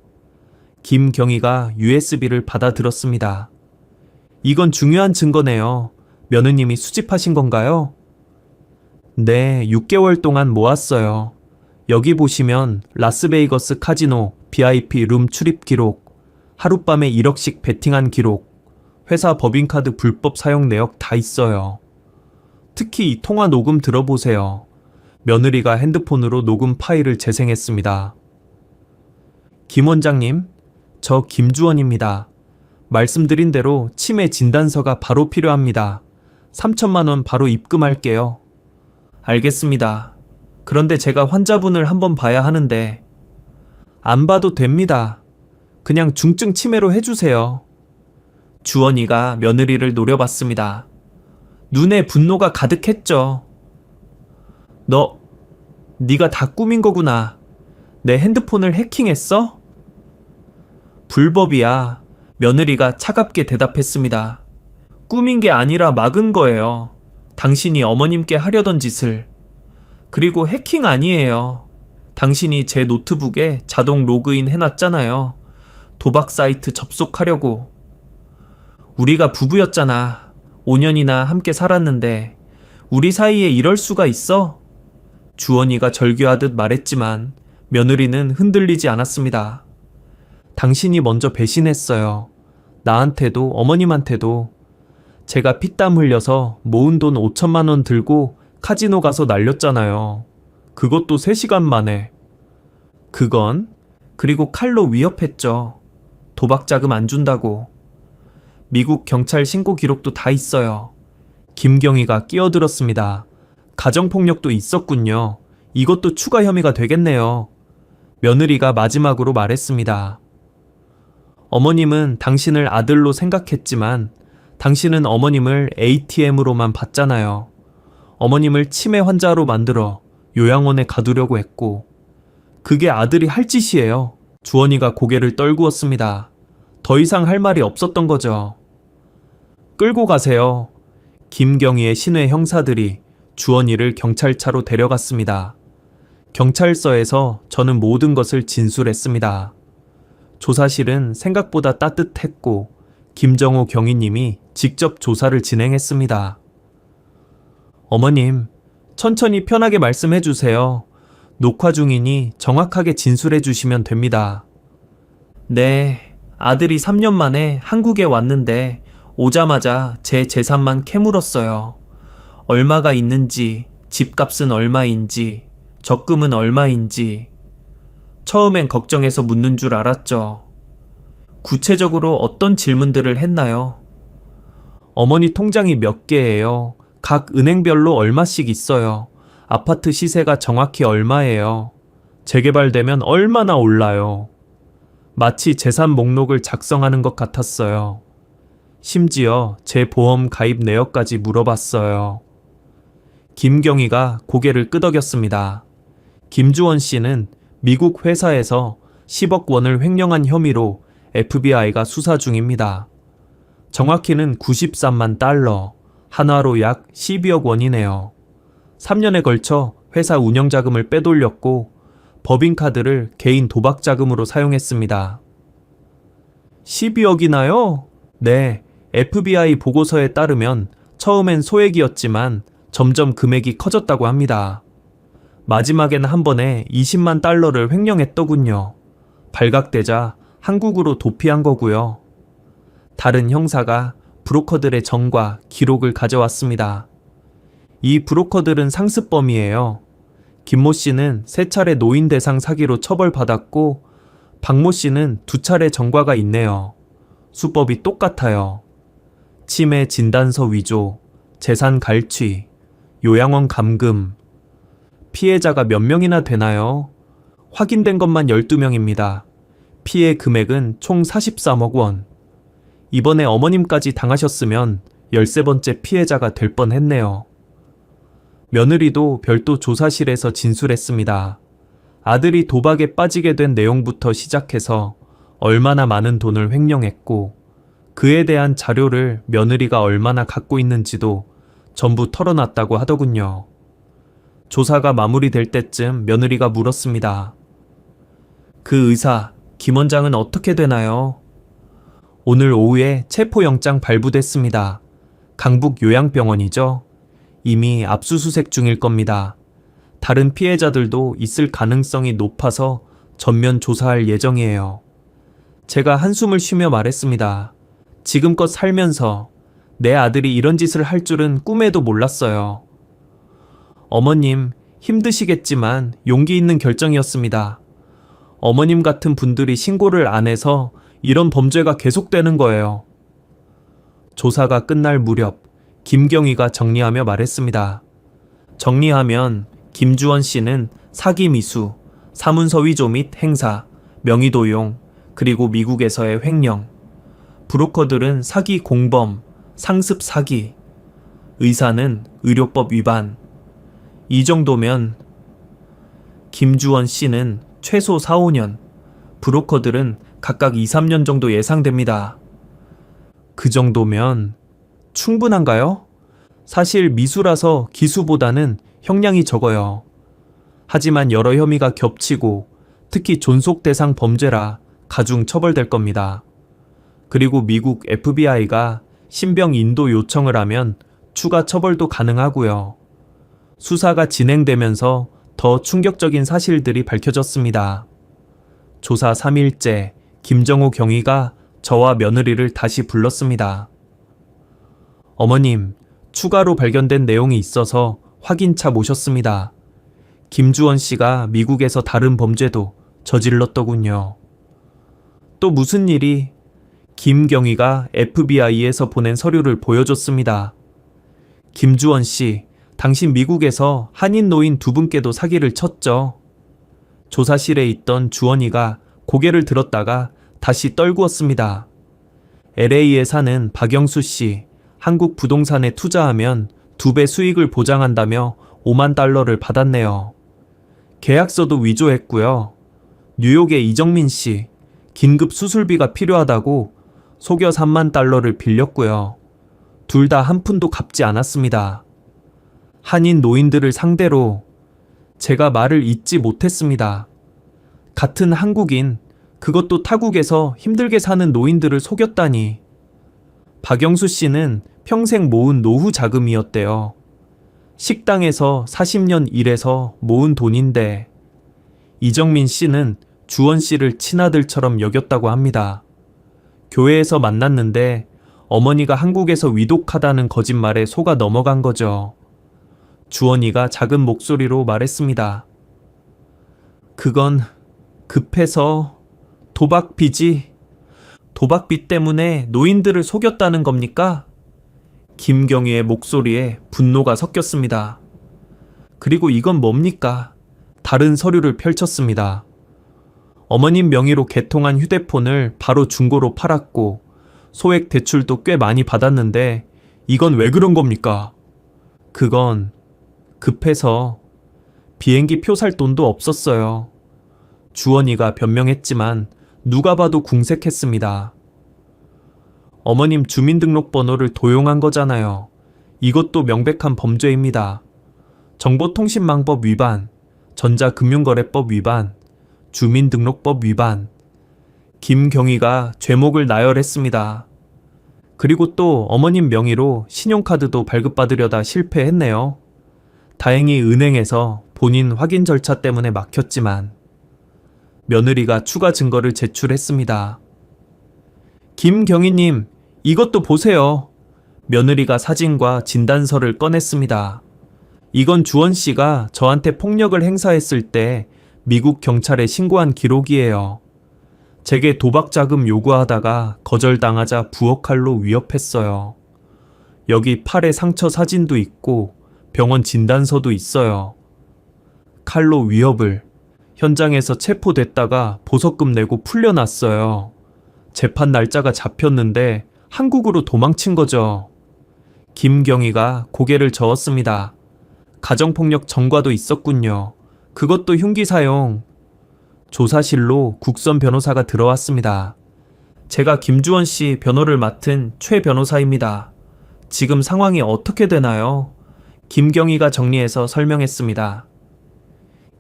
김경희가 USB를 받아들었습니다. 이건 중요한 증거네요. 며느님이 수집하신 건가요? 네, 6개월 동안 모았어요. 여기 보시면 라스베이거스 카지노 VIP 룸 출입 기록, 하룻밤에 1억씩 베팅한 기록, 회사 법인카드 불법 사용 내역 다 있어요. 특히 이 통화 녹음 들어보세요. 며느리가 핸드폰으로 녹음 파일을 재생했습니다. 김 원장님, 저 김주원입니다. 말씀드린 대로 치매 진단서가 바로 필요합니다. 3천만 원 바로 입금할게요. 알겠습니다. 그런데 제가 환자분을 한번 봐야 하는데. 안 봐도 됩니다. 그냥 중증 치매로 해주세요. 주원이가 며느리를 노려봤습니다. 눈에 분노가 가득했죠. 네가 다 꾸민 거구나. 내 핸드폰을 해킹했어? 불법이야. 며느리가 차갑게 대답했습니다. 꾸민 게 아니라 막은 거예요. 당신이 어머님께 하려던 짓을. 그리고 해킹 아니에요. 당신이 제 노트북에 자동 로그인 해놨잖아요. 도박 사이트 접속하려고. 우리가 부부였잖아. 5년이나 함께 살았는데 우리 사이에 이럴 수가 있어? 주원이가 절규하듯 말했지만 며느리는 흔들리지 않았습니다. 당신이 먼저 배신했어요. 나한테도 어머님한테도. 제가 피땀 흘려서 모은 돈 5천만 원 들고 카지노 가서 날렸잖아요. 그것도 3시간 만에. 그리고 칼로 위협했죠. 도박 자금 안 준다고. 미국 경찰 신고 기록도 다 있어요. 김경희가 끼어들었습니다. 가정폭력도 있었군요. 이것도 추가 혐의가 되겠네요. 며느리가 마지막으로 말했습니다. 어머님은 당신을 아들로 생각했지만 당신은 어머님을 ATM으로만 봤잖아요. 어머님을 치매 환자로 만들어 요양원에 가두려고 했고 그게 아들이 할 짓이에요. 주원이가 고개를 떨구었습니다. 더 이상 할 말이 없었던 거죠. 끌고 가세요. 김경희의 신뢰 형사들이 주원이를 경찰차로 데려갔습니다. 경찰서에서 저는 모든 것을 진술했습니다. 조사실은 생각보다 따뜻했고 김정호 경위님이 직접 조사를 진행했습니다. 어머님, 천천히 편하게 말씀해 주세요. 녹화 중이니 정확하게 진술해 주시면 됩니다. 네, 아들이 3년 만에 한국에 왔는데 오자마자 제 재산만 캐물었어요. 얼마가 있는지, 집값은 얼마인지, 적금은 얼마인지. 처음엔 걱정해서 묻는 줄 알았죠. 구체적으로 어떤 질문들을 했나요? 어머니 통장이 몇 개예요? 각 은행별로 얼마씩 있어요? 아파트 시세가 정확히 얼마예요? 재개발되면 얼마나 올라요? 마치 재산 목록을 작성하는 것 같았어요. 심지어 제 보험 가입 내역까지 물어봤어요. 김경희가 고개를 끄덕였습니다. 김주원 씨는 미국 회사에서 10억 원을 횡령한 혐의로 FBI가 수사 중입니다. 정확히는 93만 달러, 한화로 약 12억 원이네요. 3년에 걸쳐 회사 운영자금을 빼돌렸고 법인카드를 개인 도박자금으로 사용했습니다. 12억이나요? 네, FBI 보고서에 따르면 처음엔 소액이었지만 점점 금액이 커졌다고 합니다. 마지막에는 한 번에 20만 달러를 횡령했더군요. 발각되자 한국으로 도피한 거고요. 다른 형사가 브로커들의 정과 기록을 가져왔습니다. 이 브로커들은 상습범이에요. 김모 씨는 3차례 노인 대상 사기로 처벌받았고 박모 씨는 2차례 전과가 있네요. 수법이 똑같아요. 치매 진단서 위조, 재산 갈취, 요양원 감금. 피해자가 몇 명이나 되나요? 확인된 것만 12명입니다. 피해 금액은 총 43억 원. 이번에 어머님까지 당하셨으면 13번째 피해자가 될 뻔했네요. 며느리도 별도 조사실에서 진술했습니다. 아들이 도박에 빠지게 된 내용부터 시작해서 얼마나 많은 돈을 횡령했고 그에 대한 자료를 며느리가 얼마나 갖고 있는지도 전부 털어놨다고 하더군요. 조사가 마무리될 때쯤 며느리가 물었습니다. 그 의사, 김 원장은 어떻게 되나요? 오늘 오후에 체포영장 발부됐습니다. 강북 요양병원이죠. 이미 압수수색 중일 겁니다. 다른 피해자들도 있을 가능성이 높아서 전면 조사할 예정이에요. 제가 한숨을 쉬며 말했습니다. 지금껏 살면서 내 아들이 이런 짓을 할 줄은 꿈에도 몰랐어요. 어머님, 힘드시겠지만 용기 있는 결정이었습니다. 어머님 같은 분들이 신고를 안 해서 이런 범죄가 계속되는 거예요. 조사가 끝날 무렵 김경희가 정리하며 말했습니다. 정리하면 김주원 씨는 사기 미수, 사문서 위조 및 행사, 명의 도용, 그리고 미국에서의 횡령, 브로커들은 사기 공범, 상습 사기, 의사는 의료법 위반. 이 정도면 김주원 씨는 최소 4, 5년, 브로커들은 각각 2, 3년 정도 예상됩니다. 그 정도면 충분한가요? 사실 미수라서 기수보다는 형량이 적어요. 하지만 여러 혐의가 겹치고 특히 존속 대상 범죄라 가중 처벌될 겁니다. 그리고 미국 FBI가 신병 인도 요청을 하면 추가 처벌도 가능하고요. 수사가 진행되면서 더 충격적인 사실들이 밝혀졌습니다. 조사 3일째 김정호 경위가 저와 며느리를 다시 불렀습니다. 어머님, 추가로 발견된 내용이 있어서 확인차 모셨습니다. 김주원 씨가 미국에서 다른 범죄도 저질렀더군요. 또 무슨 일이? 김경희가 FBI에서 보낸 서류를 보여줬습니다. 김주원 씨, 당신 미국에서 한인 노인 2분께도 사기를 쳤죠. 조사실에 있던 주원이가 고개를 들었다가 다시 떨구었습니다. LA에 사는 박영수 씨, 한국 부동산에 투자하면 2배 수익을 보장한다며 5만 달러를 받았네요. 계약서도 위조했고요. 뉴욕의 이정민 씨, 긴급 수술비가 필요하다고 속여 3만 달러를 빌렸고요. 둘 다 한 푼도 갚지 않았습니다. 한인 노인들을 상대로 제가 말을 잇지 못했습니다. 같은 한국인, 그것도 타국에서 힘들게 사는 노인들을 속였다니. 박영수 씨는 평생 모은 노후 자금이었대요. 식당에서 40년 일해서 모은 돈인데 이정민 씨는 주원 씨를 친아들처럼 여겼다고 합니다. 교회에서 만났는데 어머니가 한국에서 위독하다는 거짓말에 속아 넘어간 거죠. 주원이가 작은 목소리로 말했습니다. 그건 급해서 도박빚이, 도박빚 때문에 노인들을 속였다는 겁니까? 김경희의 목소리에 분노가 섞였습니다. 그리고 이건 뭡니까? 다른 서류를 펼쳤습니다. 어머님 명의로 개통한 휴대폰을 바로 중고로 팔았고 소액 대출도 꽤 많이 받았는데 이건 왜 그런 겁니까? 그건 급해서 비행기 표 살 돈도 없었어요. 주원이가 변명했지만 누가 봐도 궁색했습니다. 어머님 주민등록번호를 도용한 거잖아요. 이것도 명백한 범죄입니다. 정보통신망법 위반, 전자금융거래법 위반, 주민등록법 위반. 김경희가 죄목을 나열했습니다. 그리고 또 어머님 명의로 신용카드도 발급받으려다 실패했네요. 다행히 은행에서 본인 확인 절차 때문에 막혔지만 며느리가 추가 증거를 제출했습니다. 김경희님, 이것도 보세요. 며느리가 사진과 진단서를 꺼냈습니다. 이건 주원 씨가 저한테 폭력을 행사했을 때 미국 경찰에 신고한 기록이에요. 제게 도박 자금 요구하다가 거절당하자 부엌칼로 위협했어요. 여기 팔에 상처 사진도 있고 병원 진단서도 있어요. 칼로 위협을, 현장에서 체포됐다가 보석금 내고 풀려났어요. 재판 날짜가 잡혔는데 한국으로 도망친 거죠. 김경희가 고개를 저었습니다. 가정폭력 전과도 있었군요. 그것도 흉기 사용. 조사실로 국선 변호사가 들어왔습니다. 제가 김주원 씨 변호를 맡은 최 변호사입니다. 지금 상황이 어떻게 되나요? 김경희가 정리해서 설명했습니다.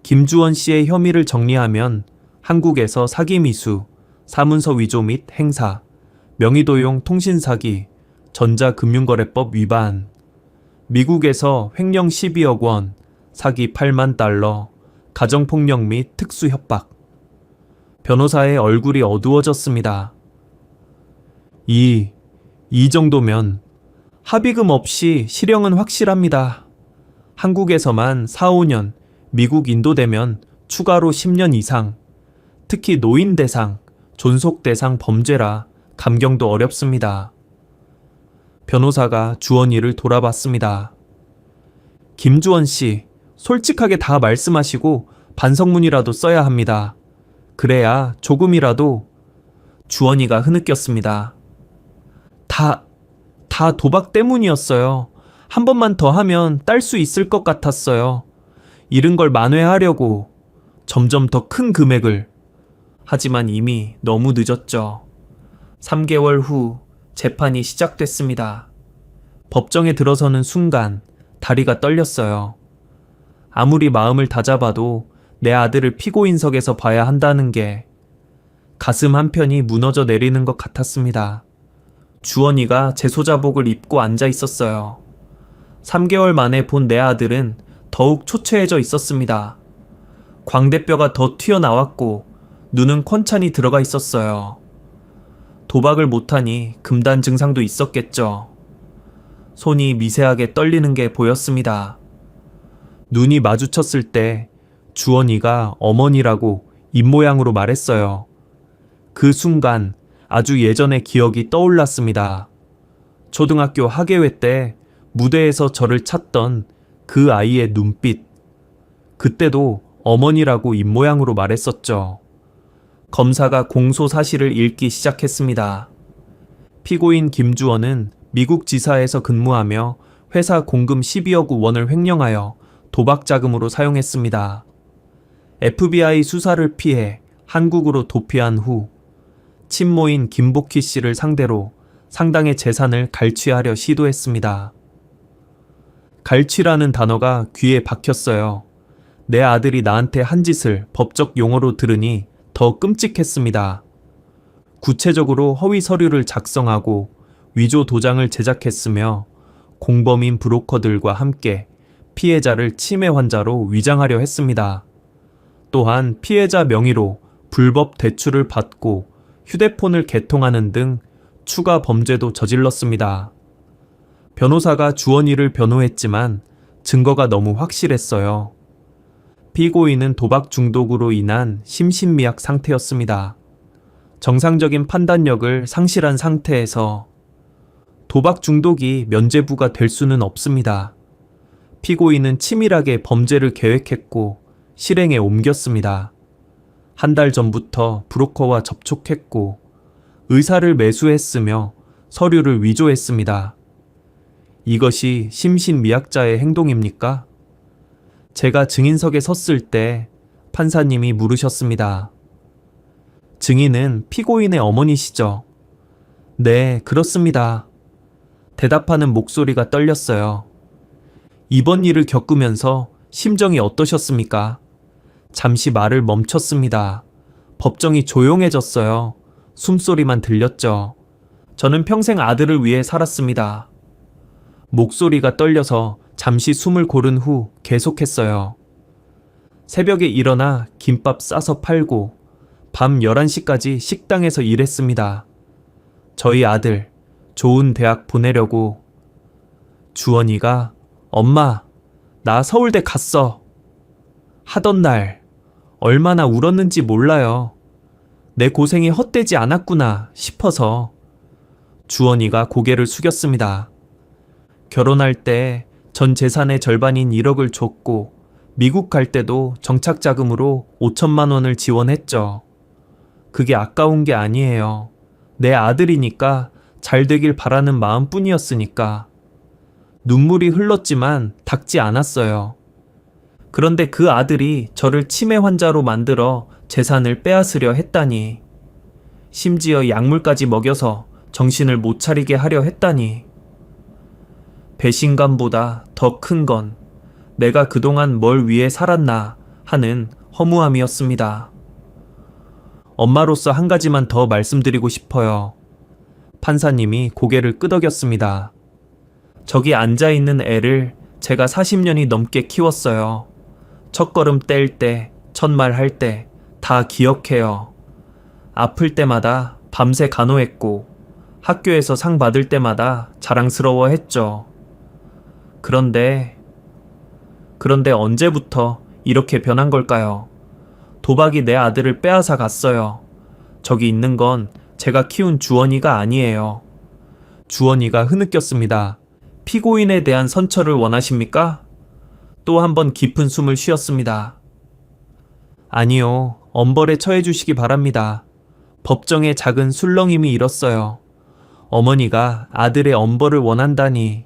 김주원 씨의 혐의를 정리하면 한국에서 사기 미수, 사문서 위조 및 행사, 명의도용 통신사기, 전자금융거래법 위반, 미국에서 횡령 12억 원, 사기 8만 달러, 가정폭력 및 특수협박. 변호사의 얼굴이 어두워졌습니다. 이 정도면 합의금 없이 실형은 확실합니다. 한국에서만 4, 5년, 미국 인도되면 추가로 10년 이상, 특히 노인 대상, 존속 대상 범죄라 감경도 어렵습니다. 변호사가 주원이를 돌아봤습니다. 김주원 씨, 솔직하게 다 말씀하시고 반성문이라도 써야 합니다. 그래야 조금이라도. 주원이가 흐느꼈습니다. 다 도박 때문이었어요. 한 번만 더 하면 딸 수 있을 것 같았어요. 잃은 걸 만회하려고 점점 더 큰 금액을. 하지만 이미 너무 늦었죠. 3개월 후 재판이 시작됐습니다. 법정에 들어서는 순간 다리가 떨렸어요. 아무리 마음을 다잡아도 내 아들을 피고인석에서 봐야 한다는 게 가슴 한편이 무너져 내리는 것 같았습니다. 주원이가 재소자복을 입고 앉아 있었어요. 3개월 만에 본 내 아들은 더욱 초췌해져 있었습니다. 광대뼈가 더 튀어나왔고 눈은 콘찬이 들어가 있었어요. 도박을 못하니 금단 증상도 있었겠죠. 손이 미세하게 떨리는 게 보였습니다. 눈이 마주쳤을 때 주원이가 어머니라고 입모양으로 말했어요. 그 순간 아주 예전의 기억이 떠올랐습니다. 초등학교 학예회 때 무대에서 저를 찾던 그 아이의 눈빛. 그때도 어머니라고 입모양으로 말했었죠. 검사가 공소 사실을 읽기 시작했습니다. 피고인 김주원은 미국 지사에서 근무하며 회사 공금 12억 원을 횡령하여 도박 자금으로 사용했습니다. FBI 수사를 피해 한국으로 도피한 후 친모인 김복희 씨를 상대로 상당의 재산을 갈취하려 시도했습니다. 갈취라는 단어가 귀에 박혔어요. 내 아들이 나한테 한 짓을 법적 용어로 들으니 더 끔찍했습니다. 구체적으로 허위 서류를 작성하고 위조 도장을 제작했으며 공범인 브로커들과 함께 피해자를 치매 환자로 위장하려 했습니다. 또한 피해자 명의로 불법 대출을 받고 휴대폰을 개통하는 등 추가 범죄도 저질렀습니다. 변호사가 주원이를 변호했지만 증거가 너무 확실했어요. 피고인은 도박 중독으로 인한 심신미약 상태였습니다. 정상적인 판단력을 상실한 상태에서 도박 중독이 면죄부가 될 수는 없습니다. 피고인은 치밀하게 범죄를 계획했고 실행에 옮겼습니다. 한 달 전부터 브로커와 접촉했고 의사를 매수했으며 서류를 위조했습니다. 이것이 심신미약자의 행동입니까? 제가 증인석에 섰을 때 판사님이 물으셨습니다. 증인은 피고인의 어머니시죠? 네, 그렇습니다. 대답하는 목소리가 떨렸어요. 이번 일을 겪으면서 심정이 어떠셨습니까? 잠시 말을 멈췄습니다. 법정이 조용해졌어요. 숨소리만 들렸죠. 저는 평생 아들을 위해 살았습니다. 목소리가 떨려서 잠시 숨을 고른 후 계속했어요. 새벽에 일어나 김밥 싸서 팔고 밤 11시까지 식당에서 일했습니다. 저희 아들 좋은 대학 보내려고. 주원이가 엄마, 나 서울대 갔어. 하던 날 얼마나 울었는지 몰라요. 내 고생이 헛되지 않았구나 싶어서. 주원이가 고개를 숙였습니다. 결혼할 때 전 재산의 절반인 1억을 줬고 미국 갈 때도 정착 자금으로 5천만 원을 지원했죠. 그게 아까운 게 아니에요. 내 아들이니까 잘 되길 바라는 마음뿐이었으니까. 눈물이 흘렀지만 닦지 않았어요. 그런데 그 아들이 저를 치매 환자로 만들어 재산을 빼앗으려 했다니. 심지어 약물까지 먹여서 정신을 못 차리게 하려 했다니. 배신감보다 더 큰 건 내가 그동안 뭘 위해 살았나 하는 허무함이었습니다. 엄마로서 한 가지만 더 말씀드리고 싶어요. 판사님이 고개를 끄덕였습니다. 저기 앉아있는 애를 제가 40년이 넘게 키웠어요. 첫걸음 뗄 때, 첫말 할 때 다 기억해요. 아플 때마다 밤새 간호했고 학교에서 상 받을 때마다 자랑스러워했죠. 그런데 언제부터 이렇게 변한 걸까요? 도박이 내 아들을 빼앗아 갔어요. 저기 있는 건 제가 키운 주원이가 아니에요. 주원이가 흐느꼈습니다. 피고인에 대한 선처를 원하십니까? 또 한 번 깊은 숨을 쉬었습니다. 아니요, 엄벌에 처해 주시기 바랍니다. 법정에 작은 술렁임이 일었어요. 어머니가 아들의 엄벌을 원한다니.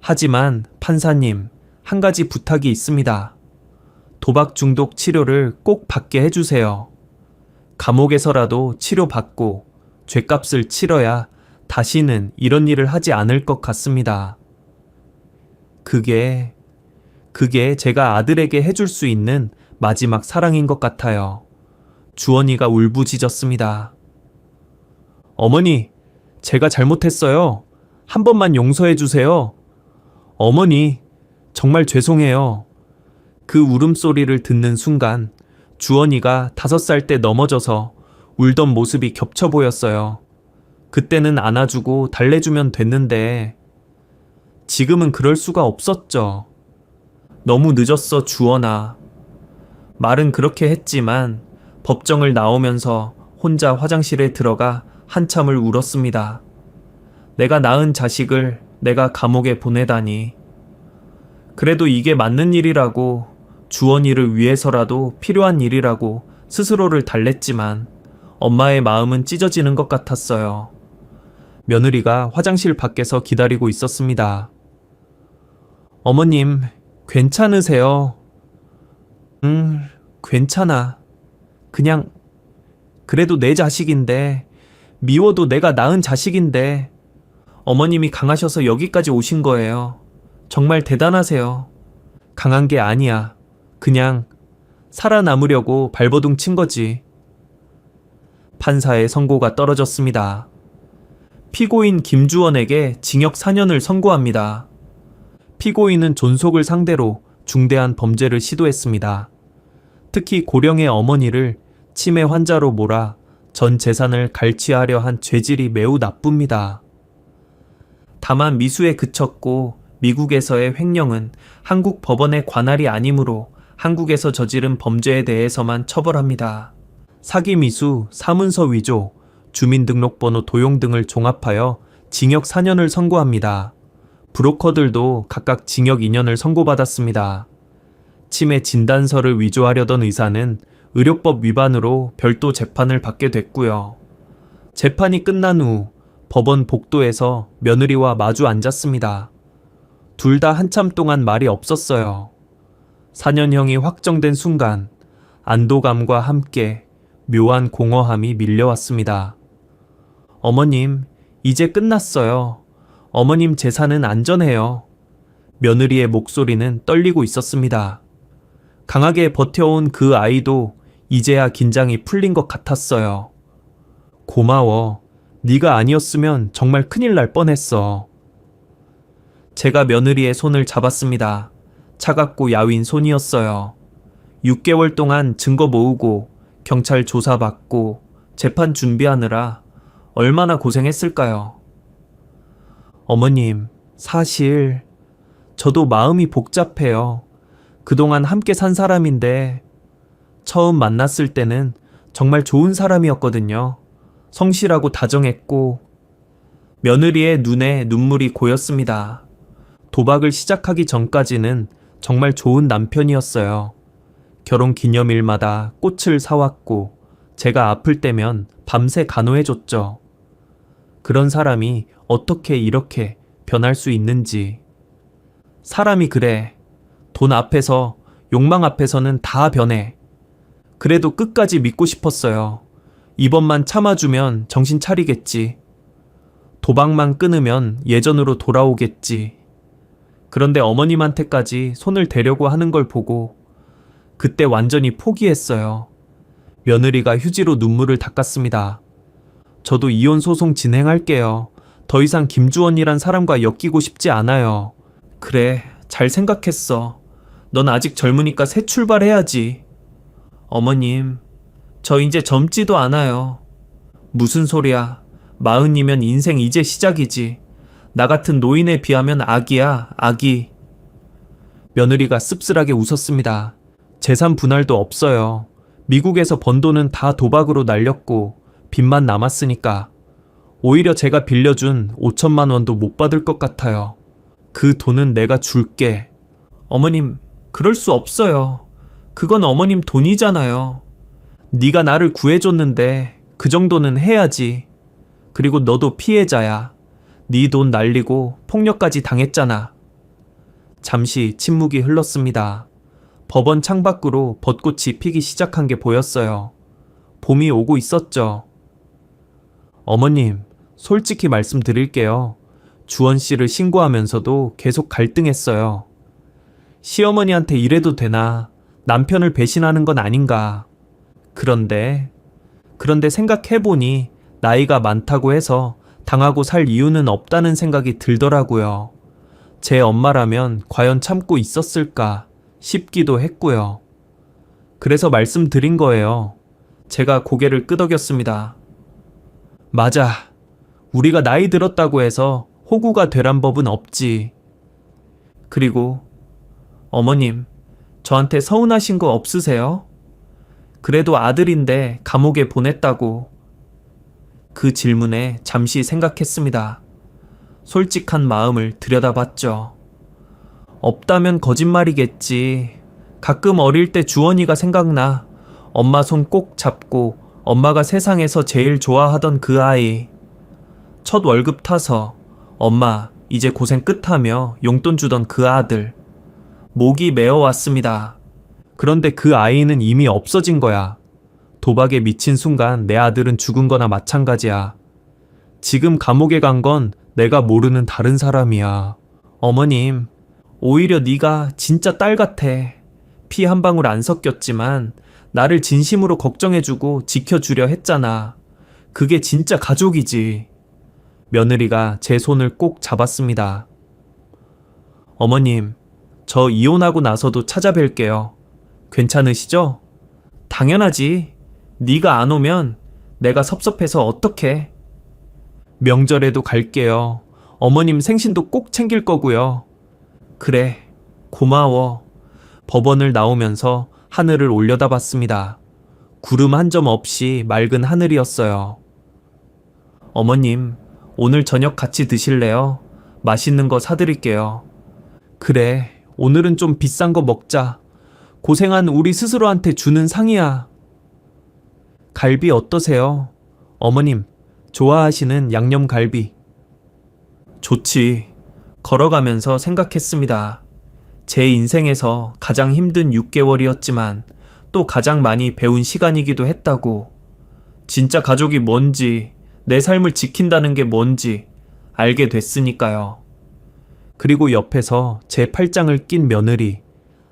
하지만 판사님, 한 가지 부탁이 있습니다. 도박 중독 치료를 꼭 받게 해주세요. 감옥에서라도 치료받고 죗값을 치러야 다시는 이런 일을 하지 않을 것 같습니다. 그게 제가 아들에게 해줄 수 있는 마지막 사랑인 것 같아요. 주원이가 울부짖었습니다. 어머니, 제가 잘못했어요. 한 번만 용서해 주세요. 어머니, 정말 죄송해요. 그 울음소리를 듣는 순간 주원이가 5살 때 넘어져서 울던 모습이 겹쳐 보였어요. 그때는 안아주고 달래주면 됐는데 지금은 그럴 수가 없었죠. 너무 늦었어, 주원아. 말은 그렇게 했지만 법정을 나오면서 혼자 화장실에 들어가 한참을 울었습니다. 내가 낳은 자식을 내가 감옥에 보내다니. 그래도 이게 맞는 일이라고, 주원이를 위해서라도 필요한 일이라고 스스로를 달랬지만 엄마의 마음은 찢어지는 것 같았어요. 며느리가 화장실 밖에서 기다리고 있었습니다. 어머님, 괜찮으세요? 괜찮아. 그냥, 그래도 내 자식인데, 미워도 내가 낳은 자식인데, 어머님이 강하셔서 여기까지 오신 거예요. 정말 대단하세요. 강한 게 아니야. 그냥 살아남으려고 발버둥 친 거지. 판사의 선고가 떨어졌습니다. 피고인 김주원에게 징역 4년을 선고합니다. 피고인은 존속을 상대로 중대한 범죄를 시도했습니다. 특히 고령의 어머니를 치매 환자로 몰아 전 재산을 갈취하려 한 죄질이 매우 나쁩니다. 다만 미수에 그쳤고 미국에서의 횡령은 한국 법원의 관할이 아니므로 한국에서 저지른 범죄에 대해서만 처벌합니다. 사기 미수, 사문서 위조, 주민등록번호 도용 등을 종합하여 징역 4년을 선고합니다. 브로커들도 각각 징역 2년을 선고받았습니다. 치매 진단서를 위조하려던 의사는 의료법 위반으로 별도 재판을 받게 됐고요. 재판이 끝난 후 법원 복도에서 며느리와 마주 앉았습니다. 둘 다 한참 동안 말이 없었어요. 4년형이 확정된 순간 안도감과 함께 묘한 공허함이 밀려왔습니다. 어머님, 이제 끝났어요. 어머님 재산은 안전해요. 며느리의 목소리는 떨리고 있었습니다. 강하게 버텨온 그 아이도 이제야 긴장이 풀린 것 같았어요. 고마워. 네가 아니었으면 정말 큰일 날 뻔했어. 제가 며느리의 손을 잡았습니다. 차갑고 야윈 손이었어요. 6개월 동안 증거 모으고 경찰 조사받고 재판 준비하느라 얼마나 고생했을까요? 어머님, 사실 저도 마음이 복잡해요. 그동안 함께 산 사람인데 처음 만났을 때는 정말 좋은 사람이었거든요. 성실하고 다정했고 며느리의 눈에 눈물이 고였습니다. 도박을 시작하기 전까지는 정말 좋은 남편이었어요. 결혼 기념일마다 꽃을 사왔고 제가 아플 때면 밤새 간호해줬죠. 그런 사람이 어떻게 이렇게 변할 수 있는지. 사람이 그래. 돈 앞에서, 욕망 앞에서는 다 변해. 그래도 끝까지 믿고 싶었어요. 이번만 참아주면 정신 차리겠지. 도박만 끊으면 예전으로 돌아오겠지. 그런데 어머님한테까지 손을 대려고 하는 걸 보고 그때 완전히 포기했어요. 며느리가 휴지로 눈물을 닦았습니다. 저도 이혼 소송 진행할게요. 더 이상 김주원이란 사람과 엮이고 싶지 않아요. 그래, 잘 생각했어. 넌 아직 젊으니까 새 출발해야지. 어머님, 저 이제 젊지도 않아요. 무슨 소리야. 40이면 인생 이제 시작이지. 나 같은 노인에 비하면 아기야, 아기. 며느리가 씁쓸하게 웃었습니다. 재산 분할도 없어요. 미국에서 번 돈은 다 도박으로 날렸고 빚만 남았으니까 오히려 제가 빌려준 5천만 원도 못 받을 것 같아요. 그 돈은 내가 줄게. 어머님, 그럴 수 없어요. 그건 어머님 돈이잖아요. 네가 나를 구해줬는데 그 정도는 해야지. 그리고 너도 피해자야. 네 돈 날리고 폭력까지 당했잖아. 잠시 침묵이 흘렀습니다. 법원 창밖으로 벚꽃이 피기 시작한 게 보였어요. 봄이 오고 있었죠. 어머님, 솔직히 말씀드릴게요. 주원 씨를 신고하면서도 계속 갈등했어요. 시어머니한테 이래도 되나? 남편을 배신하는 건 아닌가? 그런데 생각해보니 나이가 많다고 해서 당하고 살 이유는 없다는 생각이 들더라고요. 제 엄마라면 과연 참고 있었을까 싶기도 했고요. 그래서 말씀드린 거예요. 제가 고개를 끄덕였습니다. 맞아. 우리가 나이 들었다고 해서 호구가 되란 법은 없지. 그리고 어머님, 저한테 서운하신 거 없으세요? 그래도 아들인데 감옥에 보냈다고. 그 질문에 잠시 생각했습니다. 솔직한 마음을 들여다봤죠. 없다면 거짓말이겠지. 가끔 어릴 때 주원이가 생각나. 엄마 손 꼭 잡고 엄마가 세상에서 제일 좋아하던 그 아이. 첫 월급 타서 엄마 이제 고생 끝하며 용돈 주던 그 아들. 목이 메어왔습니다. 그런데 그 아이는 이미 없어진 거야. 도박에 미친 순간 내 아들은 죽은 거나 마찬가지야. 지금 감옥에 간 건 내가 모르는 다른 사람이야. 어머님, 오히려 네가 진짜 딸 같아. 피 한 방울 안 섞였지만 나를 진심으로 걱정해주고 지켜주려 했잖아. 그게 진짜 가족이지. 며느리가 제 손을 꼭 잡았습니다. 어머님, 저 이혼하고 나서도 찾아뵐게요. 괜찮으시죠? 당연하지. 네가 안 오면 내가 섭섭해서 어떡해. 명절에도 갈게요. 어머님 생신도 꼭 챙길 거고요. 그래, 고마워. 법원을 나오면서 하늘을 올려다봤습니다. 구름 한 점 없이 맑은 하늘이었어요. 어머님, 오늘 저녁 같이 드실래요? 맛있는 거 사드릴게요. 그래, 오늘은 좀 비싼 거 먹자. 고생한 우리 스스로한테 주는 상이야. 갈비 어떠세요? 어머님, 좋아하시는 양념갈비. 좋지. 걸어가면서 생각했습니다. 제 인생에서 가장 힘든 6개월이었지만 또 가장 많이 배운 시간이기도 했다고. 진짜 가족이 뭔지, 내 삶을 지킨다는 게 뭔지 알게 됐으니까요. 그리고 옆에서 제 팔짱을 낀 며느리,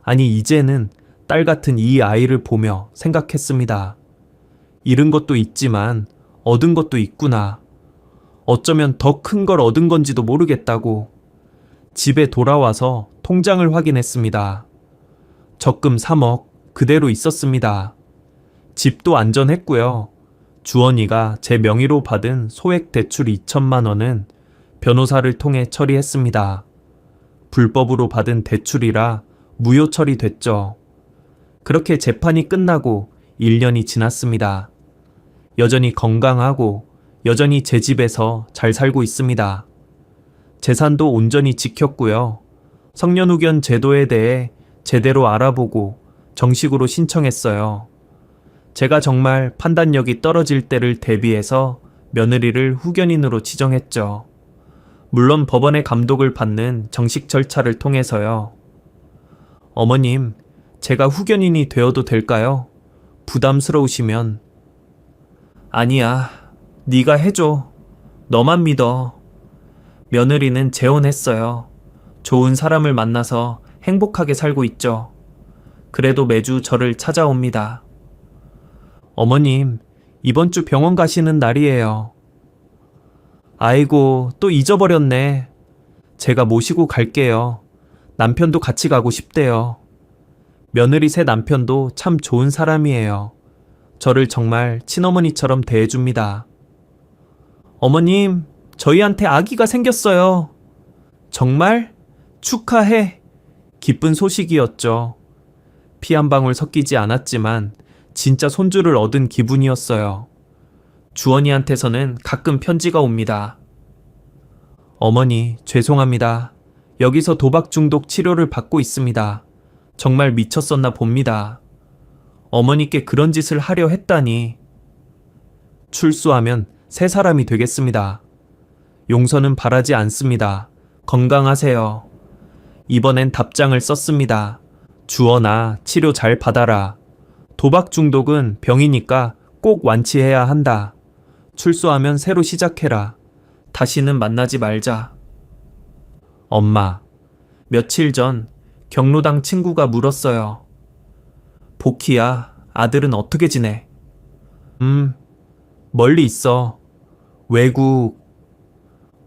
아니 이제는 딸 같은 이 아이를 보며 생각했습니다. 잃은 것도 있지만 얻은 것도 있구나. 어쩌면 더 큰 걸 얻은 건지도 모르겠다고. 집에 돌아와서 통장을 확인했습니다. 적금 3억 그대로 있었습니다. 집도 안전했고요. 주원이가 제 명의로 받은 소액 대출 2천만 원은 변호사를 통해 처리했습니다. 불법으로 받은 대출이라 무효 처리됐죠. 그렇게 재판이 끝나고 1년이 지났습니다. 여전히 건강하고 여전히 제 집에서 잘 살고 있습니다. 재산도 온전히 지켰고요. 성년후견 제도에 대해 제대로 알아보고 정식으로 신청했어요. 제가 정말 판단력이 떨어질 때를 대비해서 며느리를 후견인으로 지정했죠. 물론 법원의 감독을 받는 정식 절차를 통해서요. 어머님, 제가 후견인이 되어도 될까요? 부담스러우시면. 아니야, 네가 해줘. 너만 믿어. 며느리는 재혼했어요. 좋은 사람을 만나서 행복하게 살고 있죠. 그래도 매주 저를 찾아옵니다. 어머님, 이번 주 병원 가시는 날이에요. 아이고, 또 잊어버렸네. 제가 모시고 갈게요. 남편도 같이 가고 싶대요. 며느리 새 남편도 참 좋은 사람이에요. 저를 정말 친어머니처럼 대해줍니다. 어머님, 저희한테 아기가 생겼어요. 정말? 축하해. 기쁜 소식이었죠. 피 한 방울 섞이지 않았지만 진짜 손주를 얻은 기분이었어요. 주원이한테서는 가끔 편지가 옵니다. 어머니, 죄송합니다. 여기서 도박 중독 치료를 받고 있습니다. 정말 미쳤었나 봅니다. 어머니께 그런 짓을 하려 했다니. 출소하면 새 사람이 되겠습니다. 용서는 바라지 않습니다. 건강하세요. 이번엔 답장을 썼습니다. 주원아, 치료 잘 받아라. 도박 중독은 병이니까 꼭 완치해야 한다. 출소하면 새로 시작해라. 다시는 만나지 말자. 엄마, 며칠 전 경로당 친구가 물었어요. 복희야, 아들은 어떻게 지내? 멀리 있어. 외국.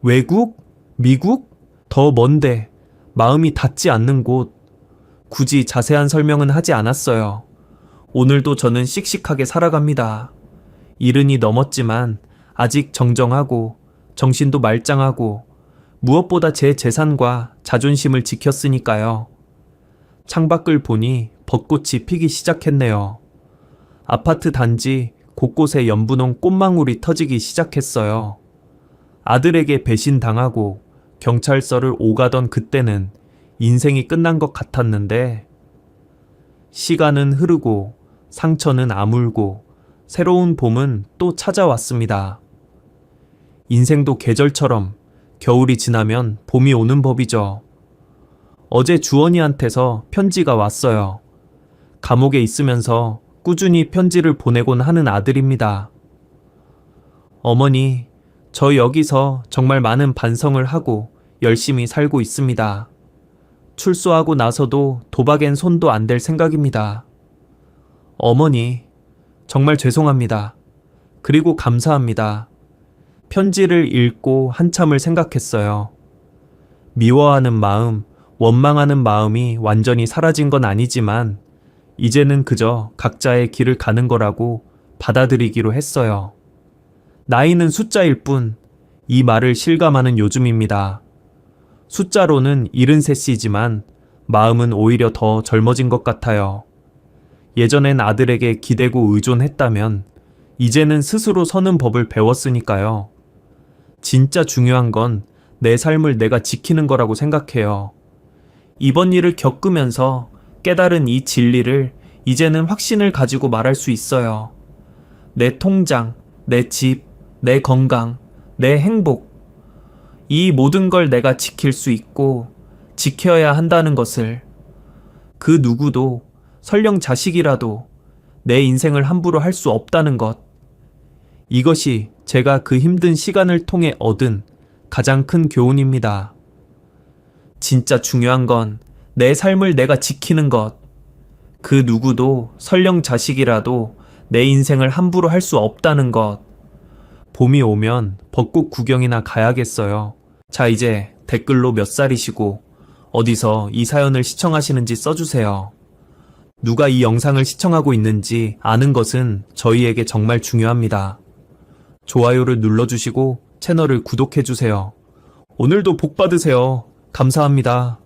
외국? 미국? 더 먼데. 마음이 닿지 않는 곳. 굳이 자세한 설명은 하지 않았어요. 오늘도 저는 씩씩하게 살아갑니다. 70이 넘었지만 아직 정정하고 정신도 말짱하고 무엇보다 제 재산과 자존심을 지켰으니까요. 창밖을 보니 벚꽃이 피기 시작했네요. 아파트 단지 곳곳에 연분홍 꽃망울이 터지기 시작했어요. 아들에게 배신당하고 경찰서를 오가던 그때는 인생이 끝난 것 같았는데 시간은 흐르고 상처는 아물고 새로운 봄은 또 찾아왔습니다. 인생도 계절처럼 겨울이 지나면 봄이 오는 법이죠. 어제 주원이한테서 편지가 왔어요. 감옥에 있으면서 꾸준히 편지를 보내곤 하는 아들입니다. 어머니, 저 여기서 정말 많은 반성을 하고 열심히 살고 있습니다. 출소하고 나서도 도박엔 손도 안 댈 생각입니다. 어머니, 정말 죄송합니다. 그리고 감사합니다. 편지를 읽고 한참을 생각했어요. 미워하는 마음, 원망하는 마음이 완전히 사라진 건 아니지만 이제는 그저 각자의 길을 가는 거라고 받아들이기로 했어요. 나이는 숫자일 뿐 이 말을 실감하는 요즘입니다. 숫자로는 73이지만 마음은 오히려 더 젊어진 것 같아요. 예전엔 아들에게 기대고 의존했다면 이제는 스스로 서는 법을 배웠으니까요. 진짜 중요한 건 내 삶을 내가 지키는 거라고 생각해요. 이번 일을 겪으면서 깨달은 이 진리를 이제는 확신을 가지고 말할 수 있어요. 내 통장, 내 집, 내 건강, 내 행복. 이 모든 걸 내가 지킬 수 있고 지켜야 한다는 것을 그 누구도 설령 자식이라도 내 인생을 함부로 할 수 없다는 것. 이것이 제가 그 힘든 시간을 통해 얻은 가장 큰 교훈입니다. 진짜 중요한 건 내 삶을 내가 지키는 것. 그 누구도 설령 자식이라도 내 인생을 함부로 할 수 없다는 것. 봄이 오면 벚꽃 구경이나 가야겠어요. 자, 이제 댓글로 몇 살이시고 어디서 이 사연을 시청하시는지 써주세요. 누가 이 영상을 시청하고 있는지 아는 것은 저희에게 정말 중요합니다. 좋아요를 눌러주시고 채널을 구독해주세요. 오늘도 복 받으세요. 감사합니다.